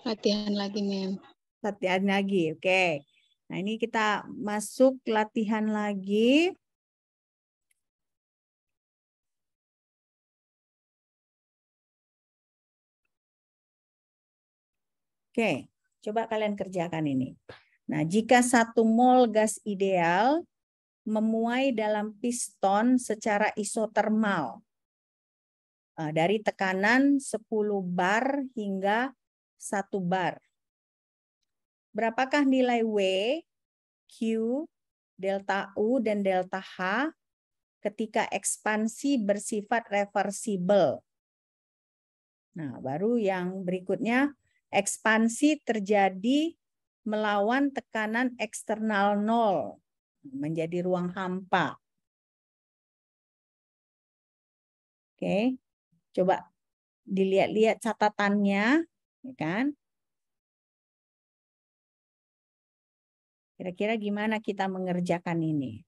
Latihan lagi, Mem. Latihan lagi, oke. Nah, ini kita masuk latihan lagi. Oke, coba kalian kerjakan ini. Nah, jika 1 mol gas ideal memuai dalam piston secara isotermal dari tekanan 10 bar hingga 1 bar. Berapakah nilai W, Q, delta U, dan delta H ketika ekspansi bersifat reversibel? Nah, baru yang berikutnya, ekspansi terjadi melawan tekanan eksternal 0, menjadi ruang hampa. Oke, coba dilihat-lihat catatannya, ya kan? Kira-kira gimana kita mengerjakan ini?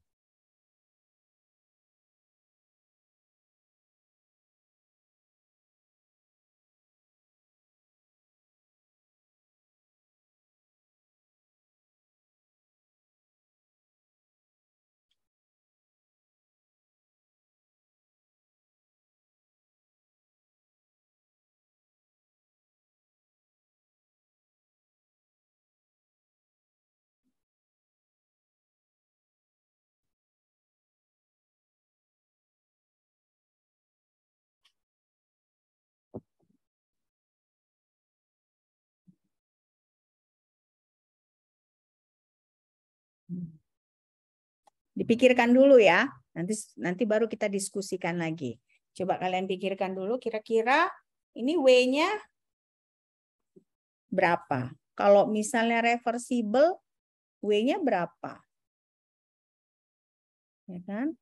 Dipikirkan dulu ya. Nanti baru kita diskusikan lagi. Coba kalian pikirkan dulu kira-kira ini W-nya berapa? Kalau misalnya reversible, W-nya berapa? Ya kan?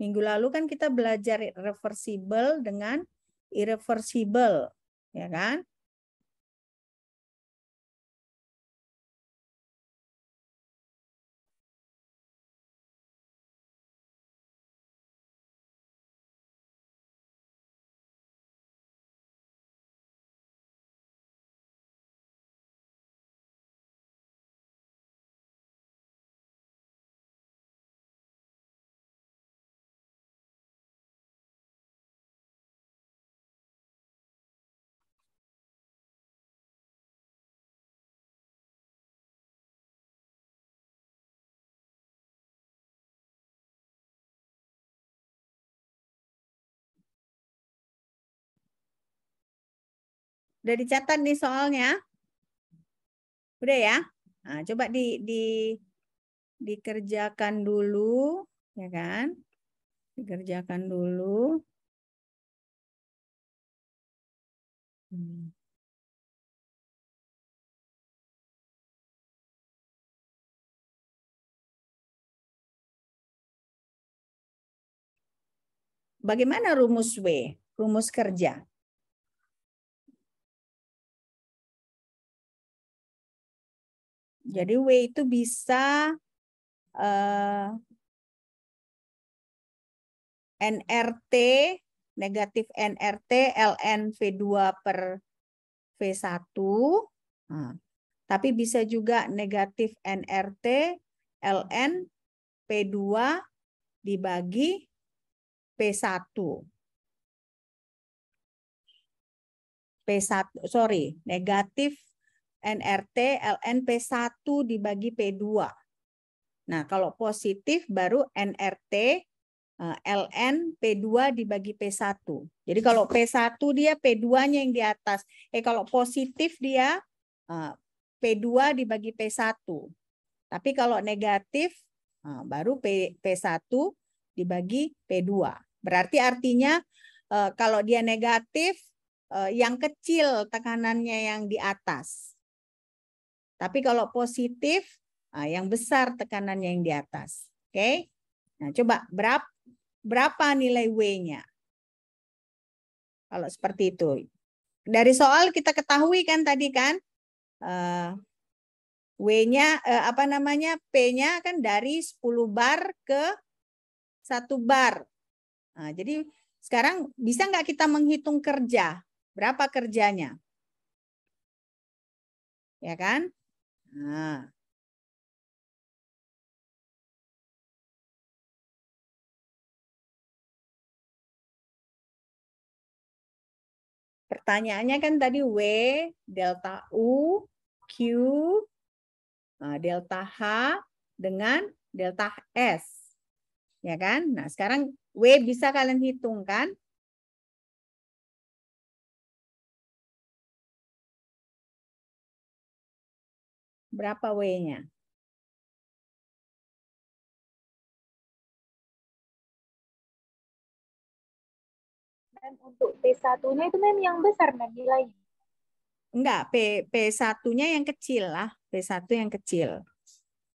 Minggu lalu kan kita belajar reversible dengan irreversible, ya kan? Udah dicatat nih soalnya? Udah ya? Nah, coba dikerjakan dulu, ya kan? Dikerjakan dulu. bagaimana rumus W? Rumus kerja. Jadi W itu bisa NRT, negatif NRT, ln V2 per V1. Nah, tapi bisa juga negatif NRT, ln P2 dibagi P1. Negatif NRT, ln P1 dibagi P2. Nah, kalau positif baru NRT, ln P2 dibagi P1. Jadi kalau P1 dia P2-nya yang di atas. Kalau positif dia P2 dibagi P1. Tapi kalau negatif baru P1 dibagi P2. Berarti artinya kalau dia negatif yang kecil tekanannya yang di atas. Tapi kalau positif yang besar tekanannya yang di atas. Oke. Nah, coba berapa nilai W-nya? Kalau seperti itu. Dari soal kita ketahui kan tadi kan W-nya P-nya kan dari 10 bar ke 1 bar. Nah, jadi sekarang bisa nggak kita menghitung kerja? Berapa kerjanya? Ya kan? Nah. Pertanyaannya kan tadi W, delta U, Q, delta H dengan delta S. Ya kan? Nah, sekarang W bisa kalian hitung kan? Berapa W-nya? Untuk P1-nya itu Mem yang besar Mem nilainya. Enggak, P1-nya yang kecil lah. P1 yang kecil.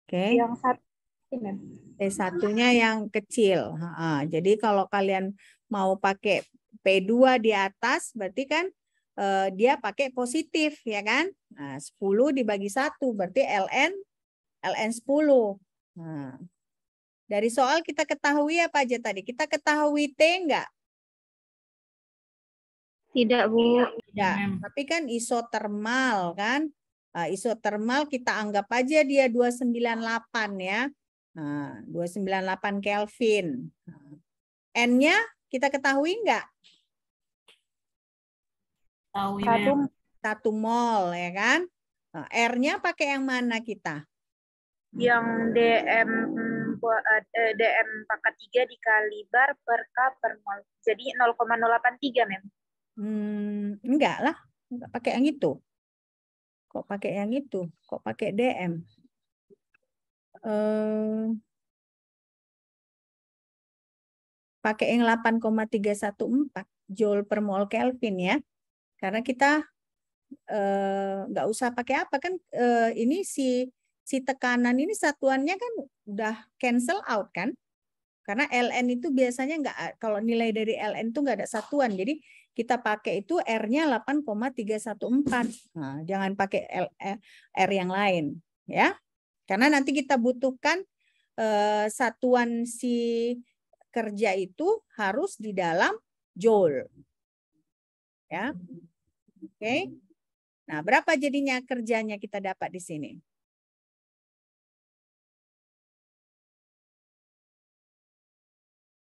Oke. Yang satu Mem. P1-nya yang kecil. Jadi kalau kalian mau pakai P2 di atas, berarti kan dia pakai positif, ya kan? Nah, 10 dibagi 1, berarti ln 10. Nah, dari soal kita ketahui apa aja tadi? Kita ketahui T enggak? Tidak, Bu. Tidak, tapi kan isotermal kan? Isotermal kita anggap aja dia 298 ya. Nah, 298 Kelvin. N-nya kita ketahui enggak? Tahu Satu 1 mol ya kan? R-nya pakai yang mana kita? yang DM pangkat 3 dikali bar per K per mol. Jadi 0,083 Mem. Enggak lah, enggak pakai yang itu. Kok pakai yang itu? Kok pakai DM? Pakai yang 8,314 Joule per mol Kelvin ya. Karena kita nggak usah pakai apa kan ini si tekanan ini satuannya kan udah cancel out kan. Karena ln itu biasanya nggak, kalau nilai dari ln itu nggak ada satuan. Jadi kita pakai itu R-nya 8,314. Nah, jangan pakai R yang lain ya. Karena nanti kita butuhkan satuan si kerja itu harus di dalam Joule. Ya. Oke. Nah, berapa jadinya kerjanya kita dapat di sini?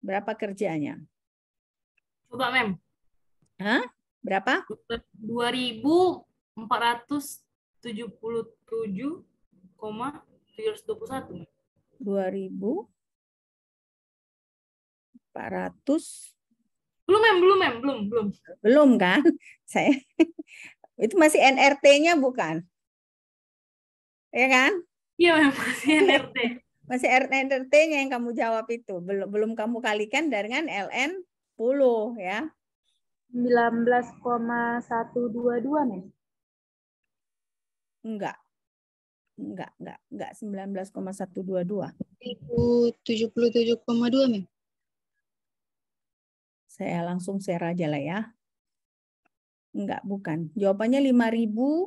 Berapa kerjanya? Coba Mem. Hah? Berapa? 2.477,721. 2.400. Belum. Belum kan? Saya itu masih NRT-nya bukan? Ya kan? Iya, Mem, masih NRT. Masih NRT-nya yang kamu jawab itu. Belum kamu kalikan dengan ln 10 ya. 19,122 Mem. Enggak 19,122. 1077,2 Mem. Saya langsung share aja lah ya. Enggak, bukan. Jawabannya 5.710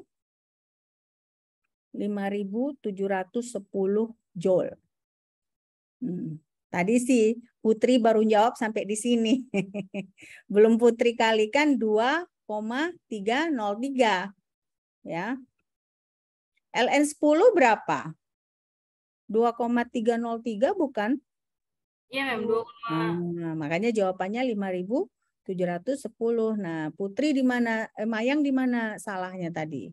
joule. Tadi sih Putri baru jawab sampai di sini. Belum Putri kalikan 2,303. Ya. Ln 10 berapa? 2,303 bukan? Iya, Mem. Nah, makanya jawabannya 5.710. Nah, Putri di mana? Mayang di mana salahnya tadi?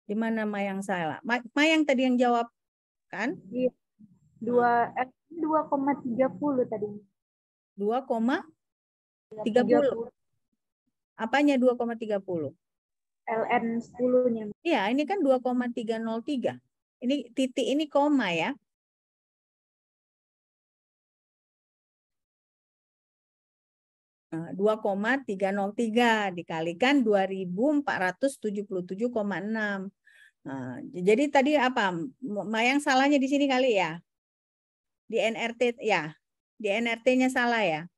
Di mana Mayang salah? Mayang tadi yang jawab kan? Iya. 2,30 tadi. 2,30. Apanya 2,30? LN 10-nya. Iya, ini kan 2,303. Ini titik ini koma ya. Nah, 2,303 dikalikan 2.477,6. Nah, jadi tadi apa? Mayang salahnya di sini kali ya? Di NRT ya. Di NRT-nya salah ya.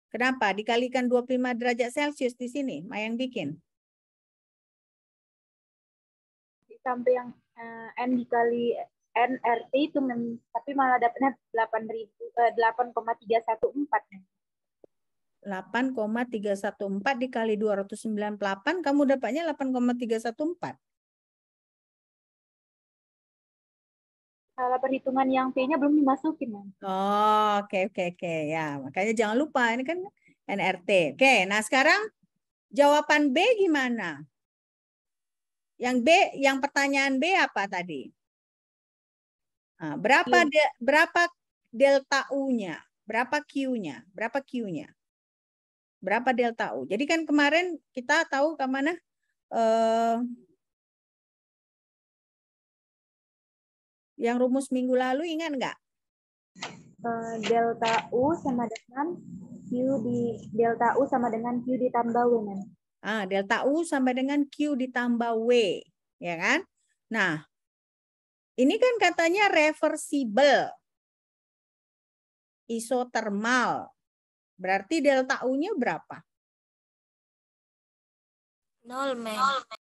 Kenapa? Dikalikan 25 derajat Celcius di sini. Mayang bikin. Sampai yang N dikali NRT itu, tapi malah dapatnya 8,314. 8,314 dikali 298, kamu dapatnya 8,314. Salah perhitungan yang P-nya belum dimasukin. Oh, oke. Ya, makanya jangan lupa ini kan NRT. Oke, nah sekarang jawaban B gimana? Yang B, yang pertanyaan B apa tadi? Nah, berapa delta U-nya? Berapa Q-nya? Berapa Q-nya? Berapa delta U? Jadi kan kemarin kita tahu ke mana? Yang rumus minggu lalu ingat nggak? Delta U sama dengan delta U sama dengan Q ditambah W. Delta U sama dengan Q ditambah W, ya kan? Nah, ini kan katanya reversible, isotermal. Berarti delta U-nya berapa? 0, Mem.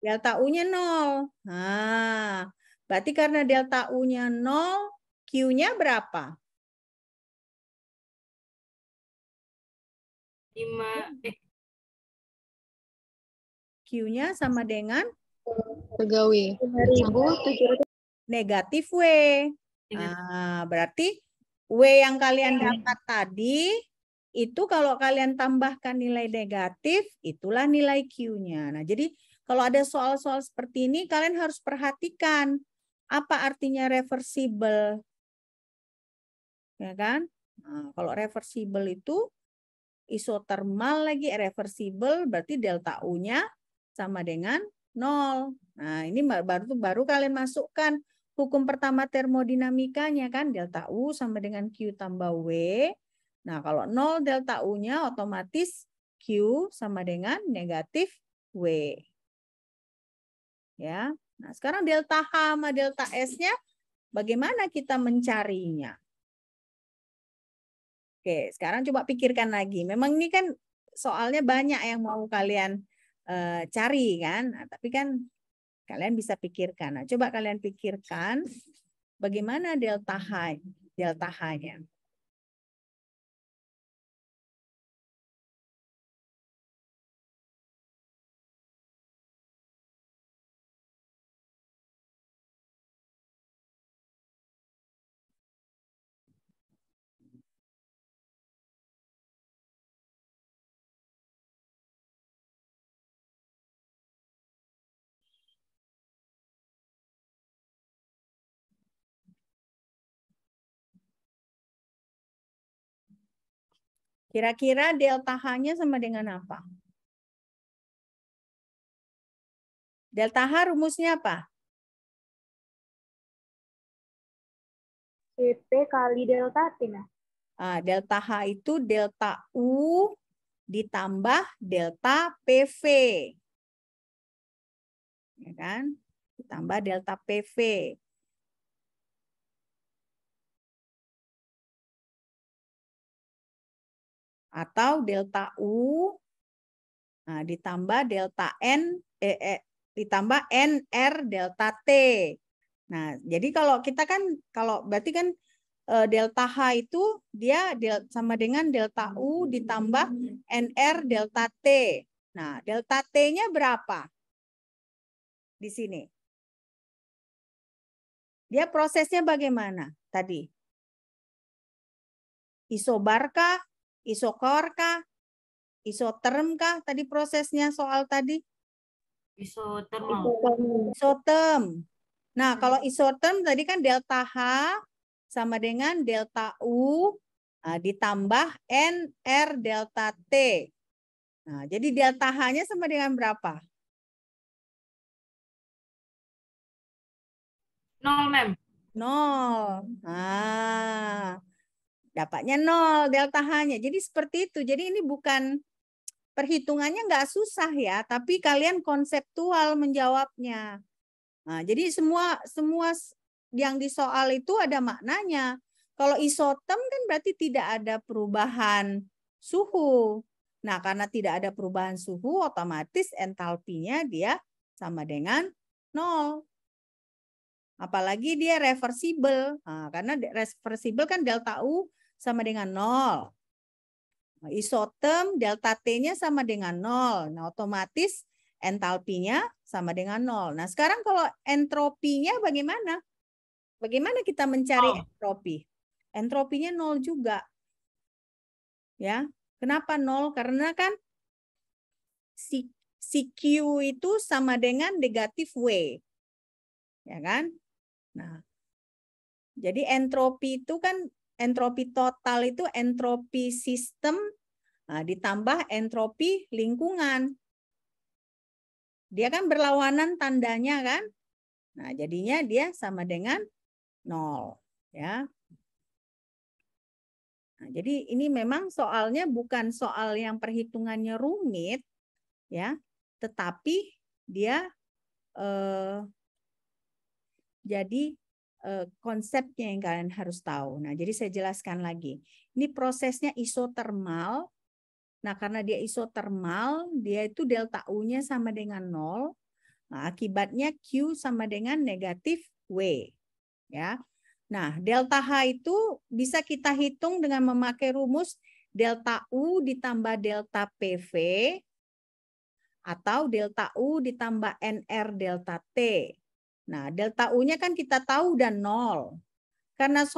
Delta U-nya 0. Nah, berarti karena delta U-nya 0, Q-nya berapa? 5. Q-nya sama dengan? Pegawai. 5.700. Negatif W. Berarti W yang kalian dapat tadi, itu kalau kalian tambahkan nilai negatif, itulah nilai Q-nya. Nah, jadi kalau ada soal-soal seperti ini, kalian harus perhatikan apa artinya reversible. Ya kan? Nah, kalau reversible itu isotermal lagi reversible, berarti delta U-nya sama dengan 0. Nah, ini baru kalian masukkan hukum pertama termodinamikanya kan, delta U sama dengan Q tambah W. Nah, kalau 0 delta U-nya otomatis Q sama dengan negatif W. Ya. Nah, sekarang delta H sama delta S-nya bagaimana kita mencarinya? Oke, sekarang coba pikirkan lagi. Memang ini kan soalnya banyak yang mau kalian cari kan, nah, tapi kan kalian bisa pikirkan. Nah, coba kalian pikirkan bagaimana delta H-nya. Kira-kira delta H-nya sama dengan apa? Delta H rumusnya apa? CP kali delta T. Delta H itu delta U ditambah delta PV. Ya kan? Ditambah delta PV. atau delta U ditambah delta N ditambah NR delta T. Nah, jadi kalau kita kan berarti kan delta H itu dia sama dengan delta U ditambah NR delta T. Nah, delta T-nya berapa? Di sini. Dia prosesnya bagaimana tadi? Isobar kah? Isokor kah? Isoterm kah tadi prosesnya soal tadi? Isotermal. Isoterm. Nah, kalau isoterm tadi kan delta H sama dengan delta U ditambah NR delta T. Nah, jadi delta H-nya sama dengan berapa? 0, Mem. 0. Nah, dapatnya 0 delta H-nya. Jadi seperti itu. Jadi ini bukan perhitungannya nggak susah ya, tapi kalian konseptual menjawabnya. Nah, jadi semua yang di soal itu ada maknanya. Kalau isoterm kan berarti tidak ada perubahan suhu. Nah, karena tidak ada perubahan suhu, otomatis entalpinya dia sama dengan 0. Apalagi dia reversible. Nah, karena reversible kan delta U sama dengan 0. Isoterm delta T-nya sama dengan 0. Nah, otomatis entalpinya sama dengan 0. Nah, sekarang kalau entropinya bagaimana? Bagaimana kita mencari entropi? Entropinya 0 juga. Ya. Kenapa 0? Karena kan si Q itu sama dengan negatif W. Ya kan? Nah, jadi entropi itu kan entropi total itu entropi sistem ditambah entropi lingkungan. Dia kan berlawanan tandanya kan? Nah, jadinya dia sama dengan 0. Ya. Nah, jadi ini memang soalnya bukan soal yang perhitungannya rumit, ya, tetapi dia jadi konsepnya yang kalian harus tahu. Nah, jadi saya jelaskan lagi. Ini prosesnya isotermal. Nah, karena dia isotermal, dia itu delta U-nya sama dengan 0. Nah, akibatnya Q sama dengan negatif W. Ya. Nah, delta H itu bisa kita hitung dengan memakai rumus delta U ditambah delta PV atau delta U ditambah NR delta T. Nah, delta U-nya kan kita tahu udah 0. Karena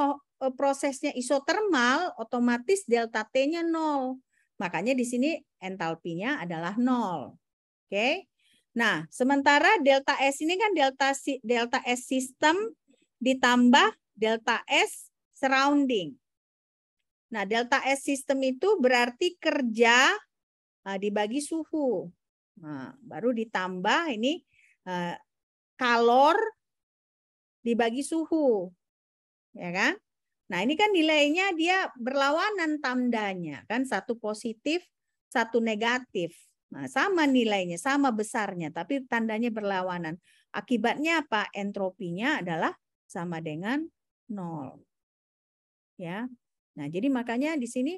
prosesnya isotermal, otomatis delta T-nya 0. Makanya di sini entalpinya adalah 0. Oke. Nah, sementara delta S ini kan delta S sistem ditambah delta S surrounding. Nah, delta S sistem itu berarti kerja dibagi suhu. Nah, baru ditambah ini kalor dibagi suhu. Ya kan? Nah, ini kan nilainya dia berlawanan tandanya, kan satu positif, satu negatif. Nah, sama nilainya, sama besarnya, tapi tandanya berlawanan. Akibatnya apa? Entropinya adalah sama dengan 0. Ya. Nah, jadi makanya di sini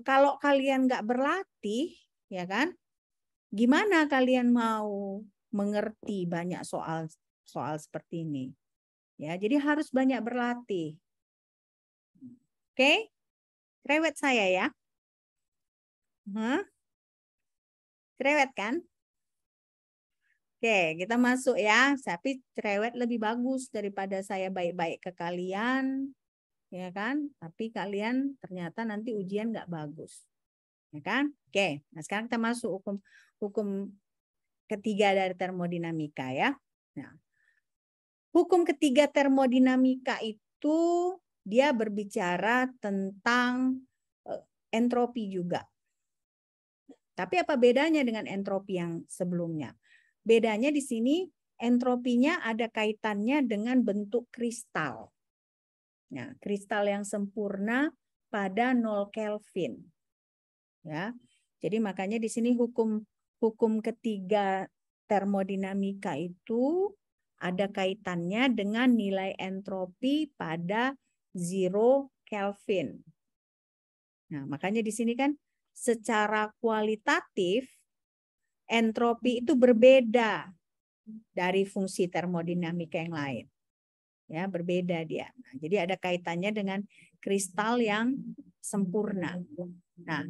kalau kalian nggak berlatih, ya kan? Gimana kalian mau mengerti banyak soal seperti ini? Ya, jadi harus banyak berlatih. Oke, cerewet saya ya. Cerewet kan? Oke, kita masuk ya. Tapi cerewet lebih bagus daripada saya baik-baik ke kalian, ya kan? Tapi kalian ternyata nanti ujian nggak bagus, ya kan? Oke, nah sekarang kita masuk hukum ketiga dari termodinamika ya. Nah, hukum ketiga termodinamika itu dia berbicara tentang entropi juga. Tapi apa bedanya dengan entropi yang sebelumnya? Bedanya di sini entropinya ada kaitannya dengan bentuk kristal. Nah, kristal yang sempurna pada 0 Kelvin. Ya. Jadi makanya di sini hukum ketiga termodinamika itu ada kaitannya dengan nilai entropi pada 0 Kelvin. Nah, makanya di sini kan secara kualitatif entropi itu berbeda dari fungsi termodinamika yang lain. Ya, berbeda dia. Nah, jadi ada kaitannya dengan kristal yang sempurna. Nah,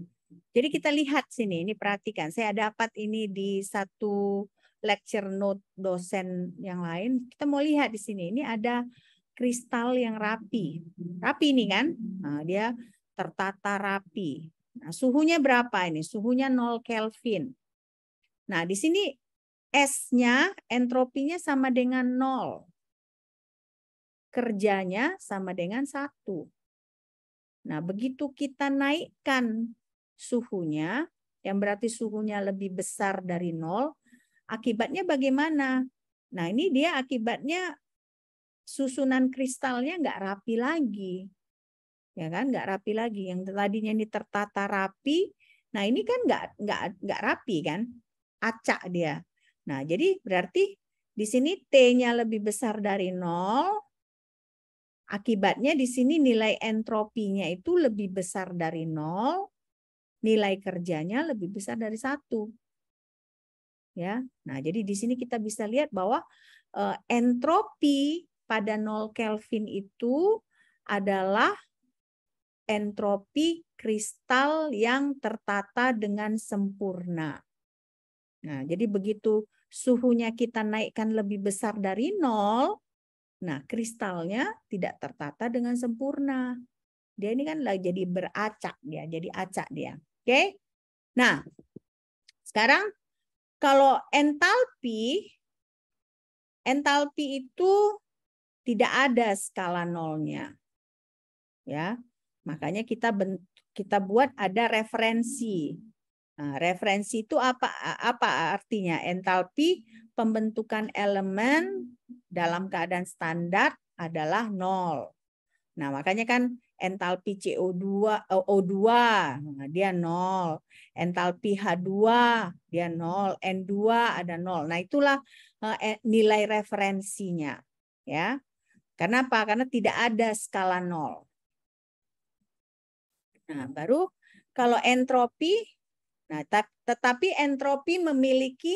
jadi kita lihat sini, ini perhatikan. Saya dapat ini di satu lecture note dosen yang lain. Kita mau lihat di sini, ini ada kristal yang rapi. Rapi ini kan, nah, dia tertata rapi. Nah, suhunya berapa ini? Suhunya 0 Kelvin. Nah, di sini S-nya, entropinya sama dengan 0. Kerjanya sama dengan 1. Nah, begitu kita naikkan suhunya, yang berarti suhunya lebih besar dari 0, akibatnya bagaimana? Nah, ini dia akibatnya susunan kristalnya nggak rapi lagi. Ya kan, nggak rapi lagi. Yang tadinya ini tertata rapi, nah ini kan nggak rapi kan, acak dia. Nah, jadi berarti di sini T-nya lebih besar dari 0. Akibatnya di sini nilai entropinya itu lebih besar dari 0, nilai kerjanya lebih besar dari 1. Ya. Nah, jadi di sini kita bisa lihat bahwa entropi pada 0 Kelvin itu adalah entropi kristal yang tertata dengan sempurna. Nah, jadi begitu suhunya kita naikkan lebih besar dari 0, nah, kristalnya tidak tertata dengan sempurna. Dia ini kan lagi jadi beracak dia, jadi acak dia. Oke? Nah, sekarang kalau entalpi itu tidak ada skala nolnya. Ya. Makanya kita buat ada referensi. Nah, referensi itu apa artinya? Entalpi pembentukan elemen dalam keadaan standar adalah 0. Nah, makanya kan entalpi O2 nah, dia 0. Entalpi H2 dia 0, N2 ada 0. Nah, itulah nilai referensinya, ya. Kenapa? Karena tidak ada skala 0. Nah, baru kalau entropi, nah, tetapi entropi memiliki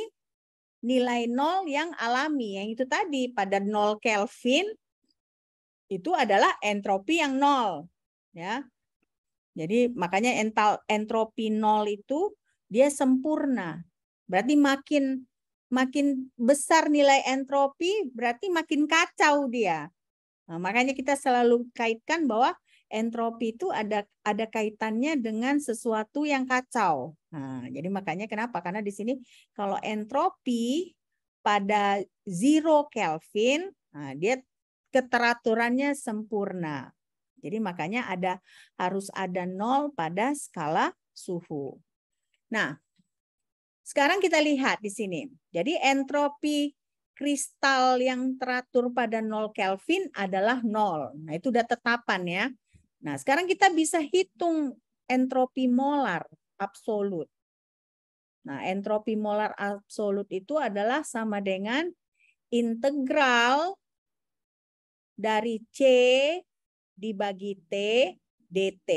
nilai 0 yang alami, yang itu tadi pada 0 Kelvin itu adalah entropi yang 0, ya. Jadi makanya entropi 0 itu dia sempurna. Berarti makin besar nilai entropi berarti makin kacau dia. Nah, makanya kita selalu kaitkan bahwa entropi itu ada kaitannya dengan sesuatu yang kacau. Nah, jadi makanya kenapa? Karena di sini kalau entropi pada 0 Kelvin, nah dia keteraturannya sempurna. Jadi makanya harus ada 0 pada skala suhu. Nah, sekarang kita lihat di sini. Jadi entropi kristal yang teratur pada 0 Kelvin adalah 0. Nah, itu udah tetapan ya. Nah, sekarang kita bisa hitung entropi molar absolut. Nah, entropi molar absolut itu adalah sama dengan integral dari C dibagi T dt.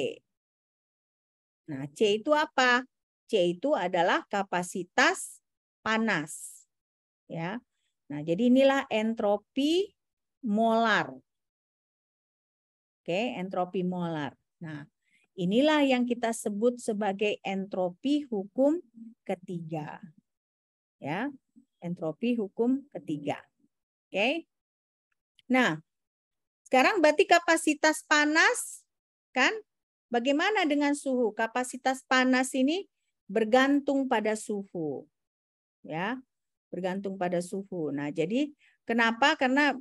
Nah, C itu apa? C itu adalah kapasitas panas. Ya. Nah, jadi inilah entropi molar. Oke, entropi molar. Nah, inilah yang kita sebut sebagai entropi hukum ketiga. Ya, entropi hukum ketiga. Oke. Nah, sekarang berarti kapasitas panas kan? Bagaimana dengan suhu? Kapasitas panas ini bergantung pada suhu. Ya, bergantung pada suhu. Nah, jadi kenapa? Karena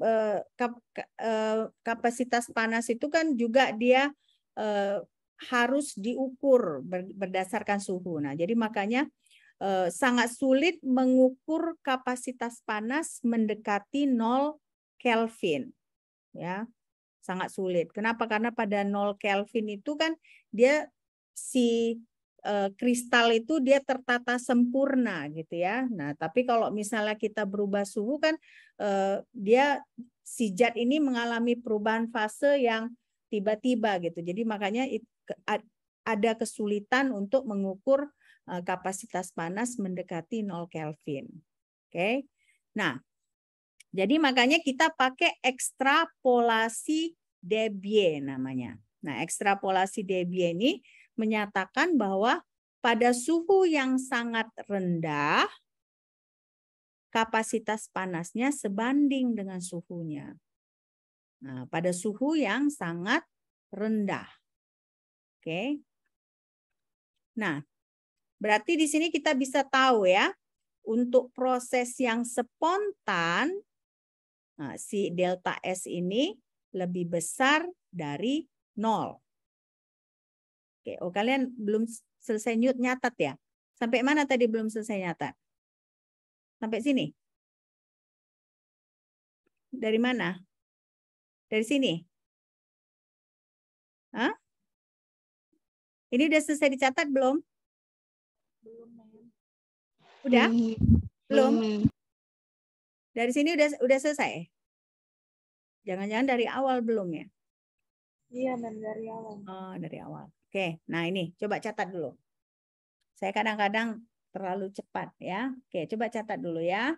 kapasitas panas itu kan juga dia harus diukur berdasarkan suhu. Nah, jadi makanya sangat sulit mengukur kapasitas panas mendekati 0 Kelvin. Ya, sangat sulit. Kenapa? Karena pada 0 Kelvin itu kan dia kristal itu dia tertata sempurna gitu ya. Nah, tapi kalau misalnya kita berubah suhu kan dia si zat ini mengalami perubahan fase yang tiba-tiba gitu. Jadi makanya ada kesulitan untuk mengukur kapasitas panas mendekati 0 Kelvin. Oke. Nah, jadi makanya kita pakai ekstrapolasi Debye namanya. Nah, ekstrapolasi Debye ini menyatakan bahwa pada suhu yang sangat rendah, kapasitas panasnya sebanding dengan suhunya. Nah, pada suhu yang sangat rendah. Oke. Nah, berarti di sini kita bisa tahu ya, untuk proses yang spontan, nah, si delta S ini lebih besar dari 0. Oke, oh kalian belum selesai nyatat ya? Sampai mana tadi belum selesai nyatat? Sampai sini? Dari mana? Dari sini? Hah? Ini udah selesai dicatat belum? Belum, Mem. Udah? Belum? Mem. Dari sini udah selesai? Jangan-jangan dari awal belum ya? Iya, Mem, dari awal. Oh, dari awal. Oke, nah ini coba catat dulu. Saya kadang-kadang terlalu cepat ya. Oke, coba catat dulu ya.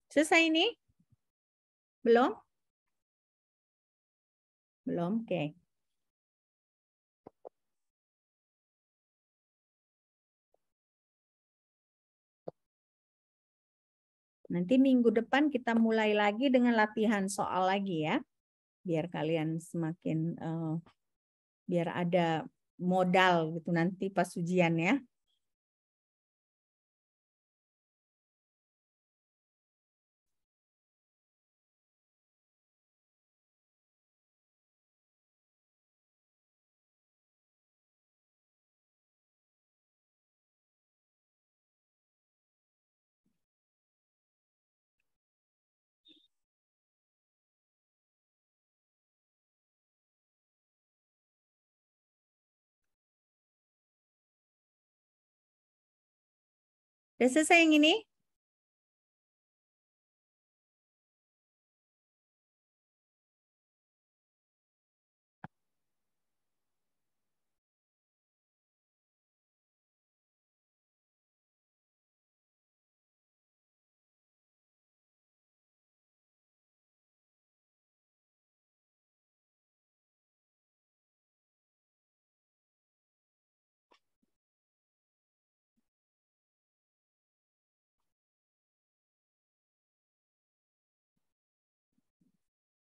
Selesai ini? Belum? Belum, oke. Nanti minggu depan kita mulai lagi dengan latihan soal lagi ya. Biar kalian semakin, biar ada modal gitu nanti pas ujian ya. Udah selesai yang ini?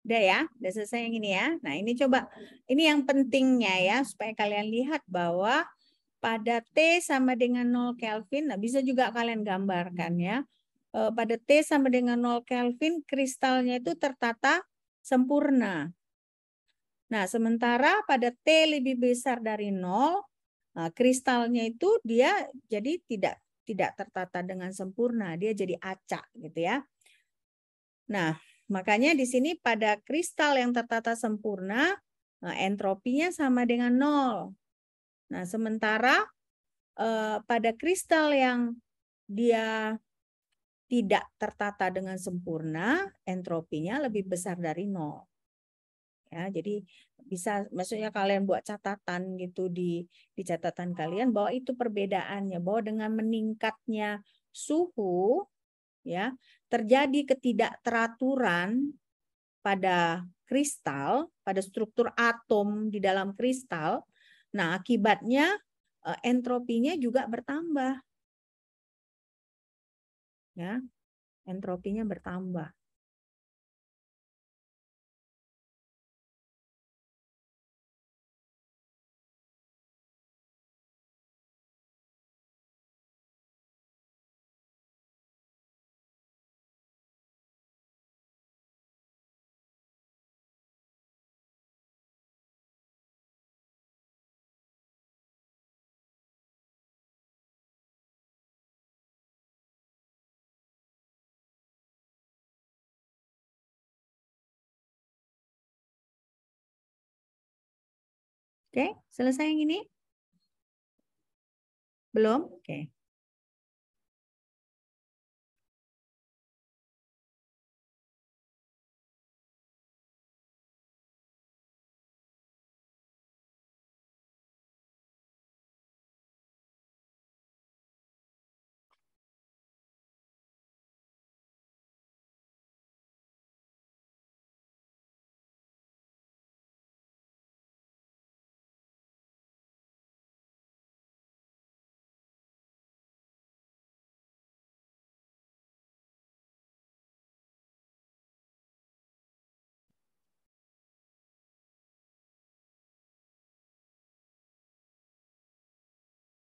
Udah ya, udah selesai yang ini ya. Nah ini coba, ini yang pentingnya ya, supaya kalian lihat bahwa pada T sama dengan 0 Kelvin, nah bisa juga kalian gambarkan ya. Pada T sama dengan 0 Kelvin, kristalnya itu tertata sempurna. Nah sementara pada T lebih besar dari 0, nah, kristalnya itu dia jadi tidak tertata dengan sempurna, dia jadi acak gitu ya. Nah, makanya di sini pada kristal yang tertata sempurna, entropinya sama dengan 0. Nah, sementara pada kristal yang dia tidak tertata dengan sempurna, entropinya lebih besar dari 0. Ya, jadi bisa, maksudnya kalian buat catatan gitu di catatan kalian bahwa itu perbedaannya, bahwa dengan meningkatnya suhu ya terjadi ketidakteraturan pada kristal, pada struktur atom di dalam kristal. Nah, akibatnya entropinya juga bertambah. Ya. entropinya bertambah. Oke, selesai yang ini? Belum? Oke.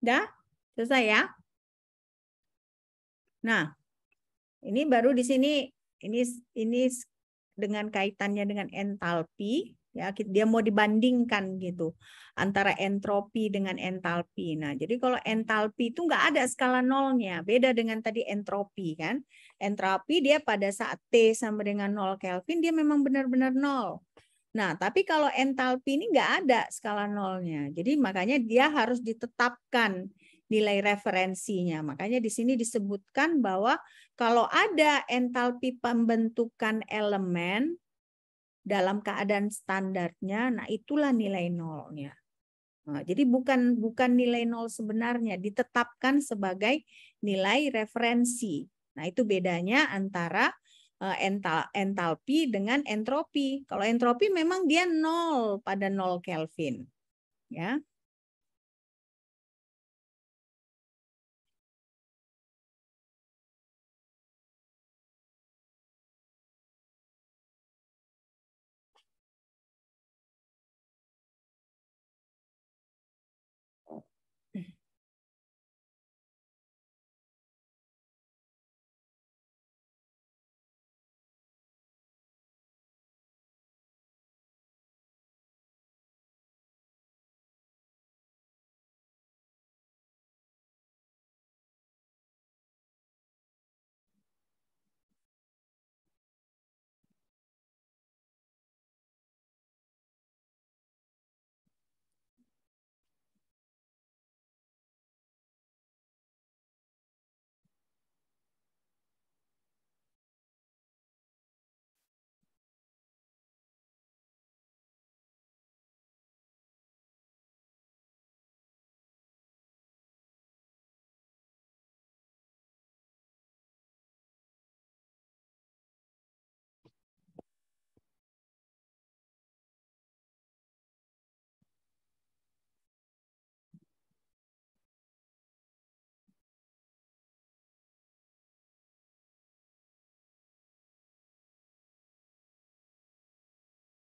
Udah? Selesai ya? Nah, ini baru di sini ini dengan kaitannya dengan entalpi ya, dia mau dibandingkan gitu antara entropi dengan entalpi. Nah, jadi kalau entalpi itu nggak ada skala nolnya, beda dengan tadi entropi kan. Entropi dia pada saat T sama dengan 0 Kelvin dia memang benar-benar nol. Nah, tapi kalau entalpi ini nggak ada skala nolnya. Jadi makanya dia harus ditetapkan nilai referensinya. Makanya di sini disebutkan bahwa kalau ada entalpi pembentukan elemen dalam keadaan standarnya, nah itulah nilai nolnya. Nah, jadi bukan nilai nol sebenarnya, ditetapkan sebagai nilai referensi. Nah, itu bedanya antara entalpi dengan entropi. Kalau entropi memang dia nol pada 0 Kelvin. Ya.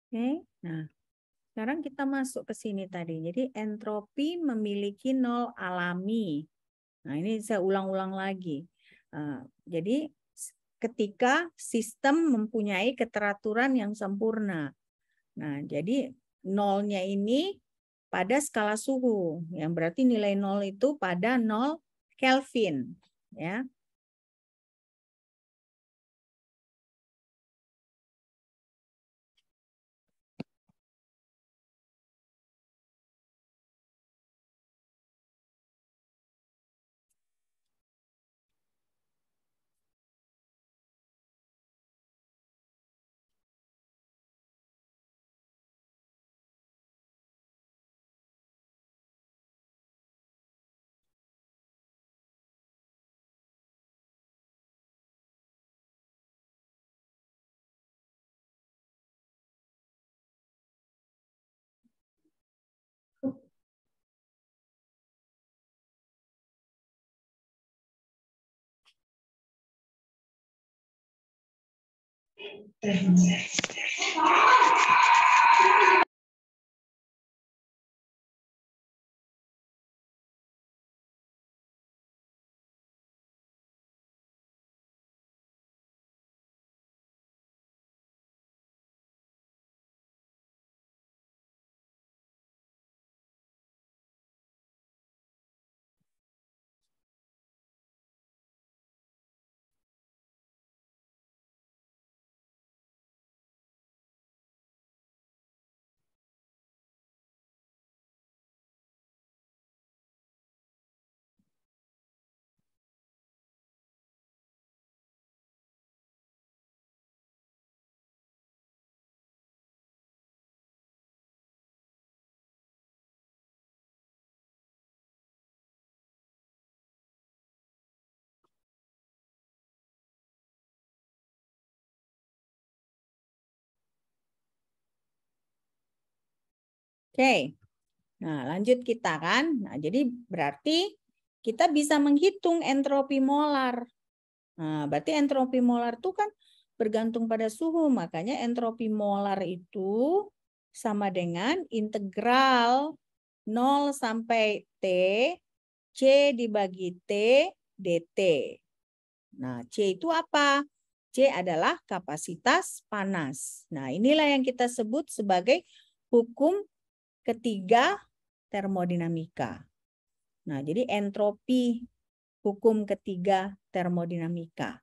Oke. Nah, sekarang kita masuk ke sini tadi. Jadi entropi memiliki nol alami. Nah, ini saya ulang-ulang lagi. Jadi ketika sistem mempunyai keteraturan yang sempurna. Nah, jadi nolnya ini pada skala suhu, yang berarti nilai nol itu pada 0 Kelvin. Ya. Oke. Nah, lanjut kita kan. Nah, jadi berarti kita bisa menghitung entropi molar. Nah, berarti entropi molar itu kan bergantung pada suhu. Makanya entropi molar itu sama dengan integral 0 sampai T C dibagi T dt. Nah, C itu apa? C adalah kapasitas panas. Nah, inilah yang kita sebut sebagai hukum ketiga termodinamika. Nah, jadi entropi hukum ketiga termodinamika.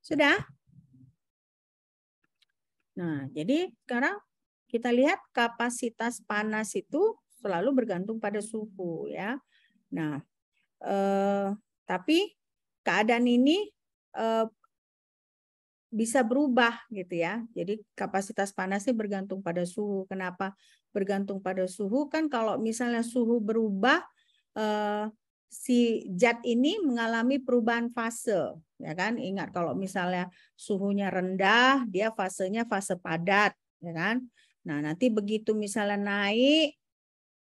Sudah? Nah, jadi sekarang kita lihat kapasitas panas itu selalu bergantung pada suhu ya. Nah, tapi keadaan ini bisa berubah gitu ya. Jadi kapasitas panasnya bergantung pada suhu. Kenapa bergantung pada suhu? Kan kalau misalnya suhu berubah, si zat ini mengalami perubahan fase, ya kan? Ingat kalau misalnya suhunya rendah, dia fasenya fase padat, ya kan? Nah, nanti begitu misalnya naik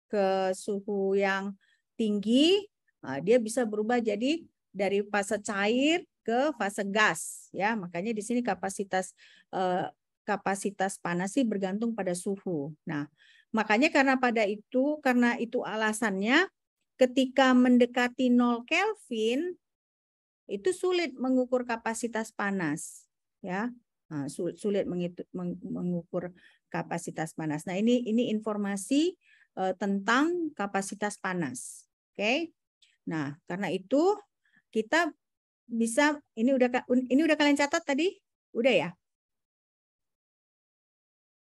ke suhu yang tinggi, dia bisa berubah jadi dari fase cair ke fase gas, ya. Makanya di sini kapasitas panas sih bergantung pada suhu. Nah, makanya karena itu alasannya ketika mendekati 0 Kelvin itu sulit mengukur kapasitas panas, ya. Nah, sulit mengukur kapasitas panas. Nah, ini informasi tentang kapasitas panas. Oke. Nah, karena itu kita bisa ini udah kalian catat tadi? Udah ya?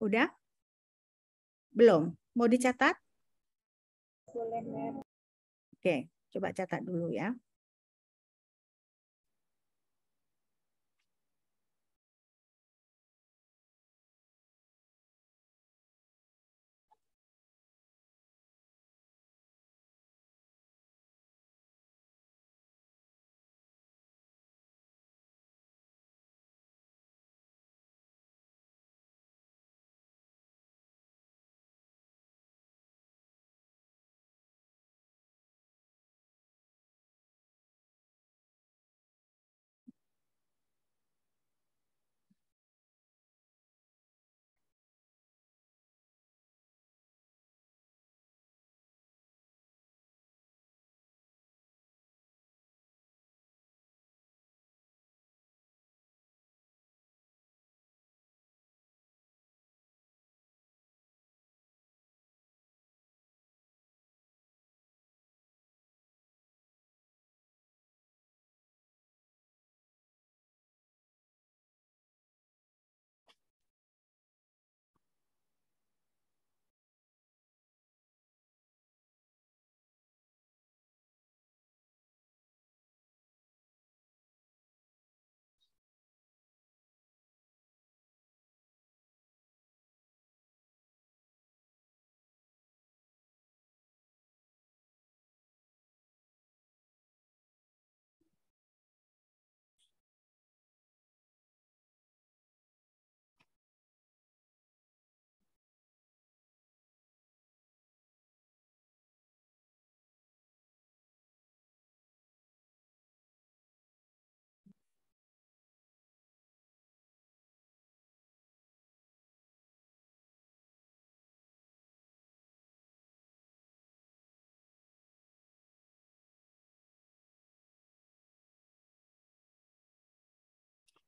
Udah? Belum? Mau dicatat? Oke, coba catat dulu ya.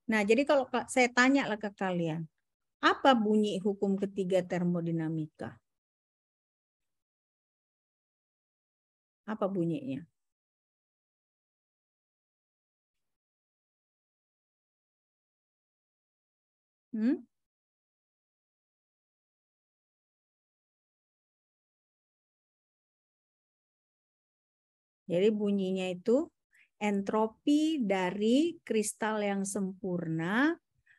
Nah, jadi kalau saya tanya lah ke kalian, apa bunyi hukum ketiga termodinamika? Apa bunyinya? Jadi bunyinya itu entropi dari kristal yang sempurna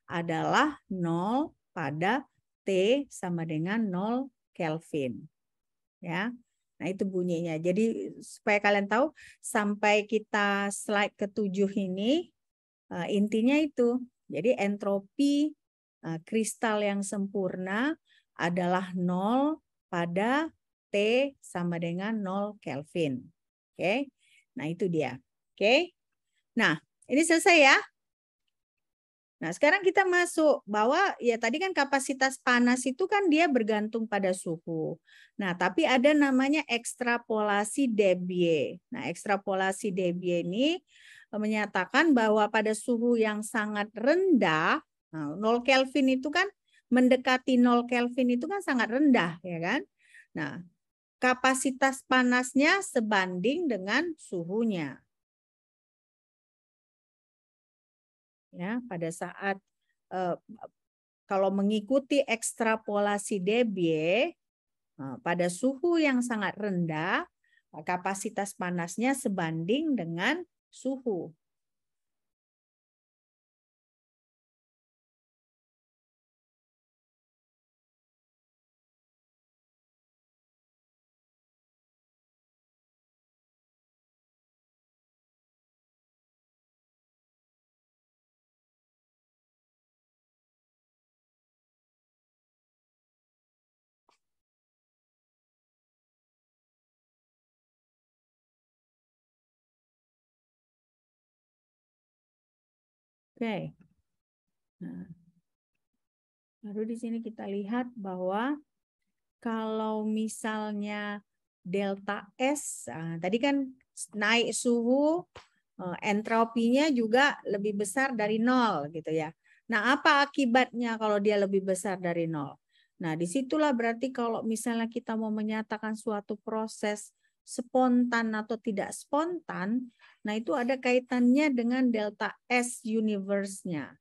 adalah 0 pada T sama dengan 0 Kelvin. Ya. Nah, itu bunyinya. Jadi supaya kalian tahu sampai kita slide ke-7 ini intinya itu. Jadi entropi kristal yang sempurna adalah 0 pada T sama dengan 0 Kelvin. Oke. Nah, itu dia. Oke. Nah, ini selesai ya. Nah, sekarang kita masuk bahwa ya tadi kan kapasitas panas itu kan dia bergantung pada suhu. Nah, tapi ada namanya ekstrapolasi Debye. Nah, ekstrapolasi Debye ini menyatakan bahwa pada suhu yang sangat rendah, 0 Kelvin itu kan mendekati 0 Kelvin itu kan sangat rendah, ya kan? Nah, kapasitas panasnya sebanding dengan suhunya. Ya, pada saat kalau mengikuti ekstrapolasi Debye pada suhu yang sangat rendah, kapasitas panasnya sebanding dengan suhu. Oke. Nah, baru di sini kita lihat bahwa kalau misalnya delta S, tadi kan naik suhu, entropinya juga lebih besar dari 0 gitu ya. Nah, apa akibatnya kalau dia lebih besar dari 0? Nah, disitulah berarti kalau misalnya kita mau menyatakan suatu proses spontan atau tidak spontan, nah itu ada kaitannya dengan delta S universe-nya.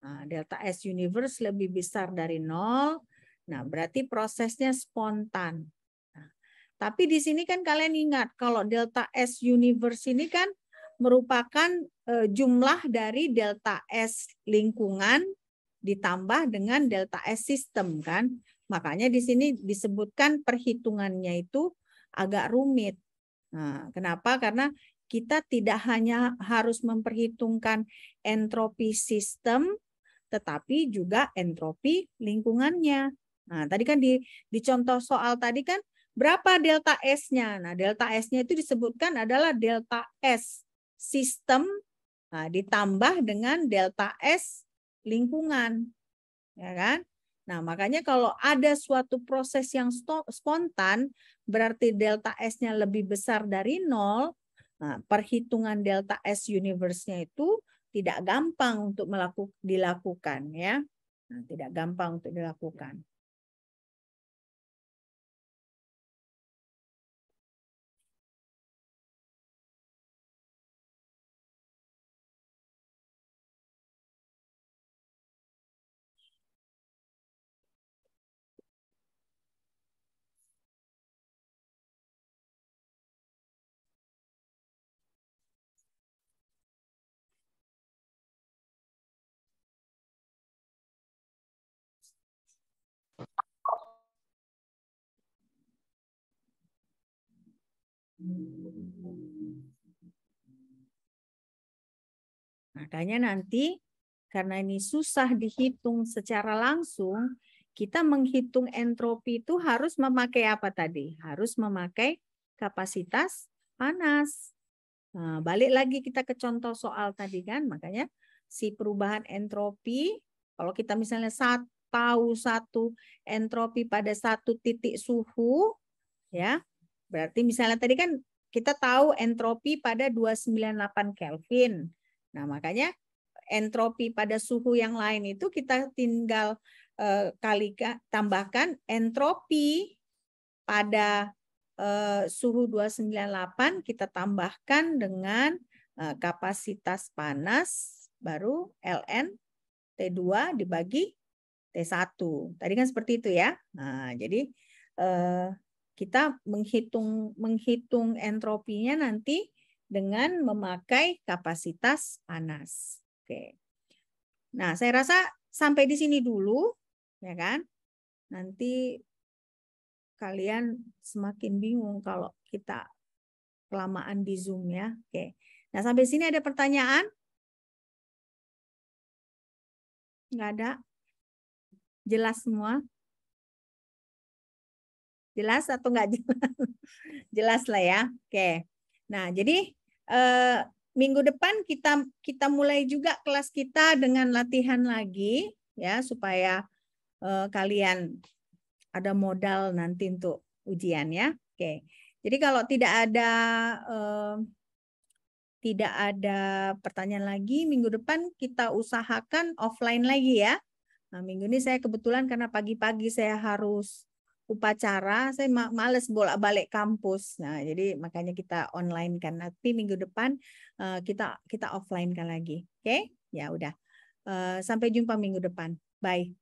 Nah, delta S universe lebih besar dari 0, nah berarti prosesnya spontan. Nah, tapi di sini kan kalian ingat kalau delta S universe ini kan merupakan jumlah dari delta S lingkungan ditambah dengan delta S sistem kan. Makanya di sini disebutkan perhitungannya itu agak rumit. Nah, kenapa? Karena kita tidak hanya harus memperhitungkan entropi sistem, tetapi juga entropi lingkungannya. Nah, tadi kan di contoh soal tadi kan berapa delta S-nya? Nah, delta S-nya itu disebutkan adalah delta S sistem ditambah dengan delta S lingkungan. Ya kan? Nah, makanya kalau ada suatu proses yang spontan, berarti delta S-nya lebih besar dari 0, nah, perhitungan delta S universe-nya itu tidak gampang untuk dilakukan. Ya. Nah, tidak gampang untuk dilakukan. Makanya nanti karena ini susah dihitung secara langsung, kita menghitung entropi itu harus memakai apa tadi? Harus memakai kapasitas panas. Nah, balik lagi kita ke contoh soal tadi kan, makanya si perubahan entropi, kalau kita misalnya tahu satu entropi pada satu titik suhu, ya, berarti misalnya tadi kan kita tahu entropi pada 298 Kelvin. Nah, makanya entropi pada suhu yang lain itu kita tinggal tambahkan entropi pada suhu 298 kita tambahkan dengan kapasitas panas baru ln T2 dibagi T1. Tadi kan seperti itu ya. Nah, jadi kita menghitung entropinya nanti dengan memakai kapasitas panas. Oke. Nah, saya rasa sampai di sini dulu, ya kan? Nanti kalian semakin bingung kalau kita kelamaan di Zoom ya. Oke. Nah, sampai sini ada pertanyaan? Nggak ada? Jelas semua? Jelas atau nggak jelas? Jelas lah ya. Oke. Nah, jadi minggu depan kita mulai juga kelas kita dengan latihan lagi ya supaya kalian ada modal nanti untuk ujian ya. Oke. Jadi kalau tidak ada pertanyaan lagi, minggu depan kita usahakan offline lagi ya. Nah, minggu ini saya kebetulan karena pagi-pagi saya harus upacara, saya males bolak-balik kampus. Nah, jadi makanya kita online kan. Nanti minggu depan kita offline kan lagi. Oke? Ya udah. Sampai jumpa minggu depan. Bye.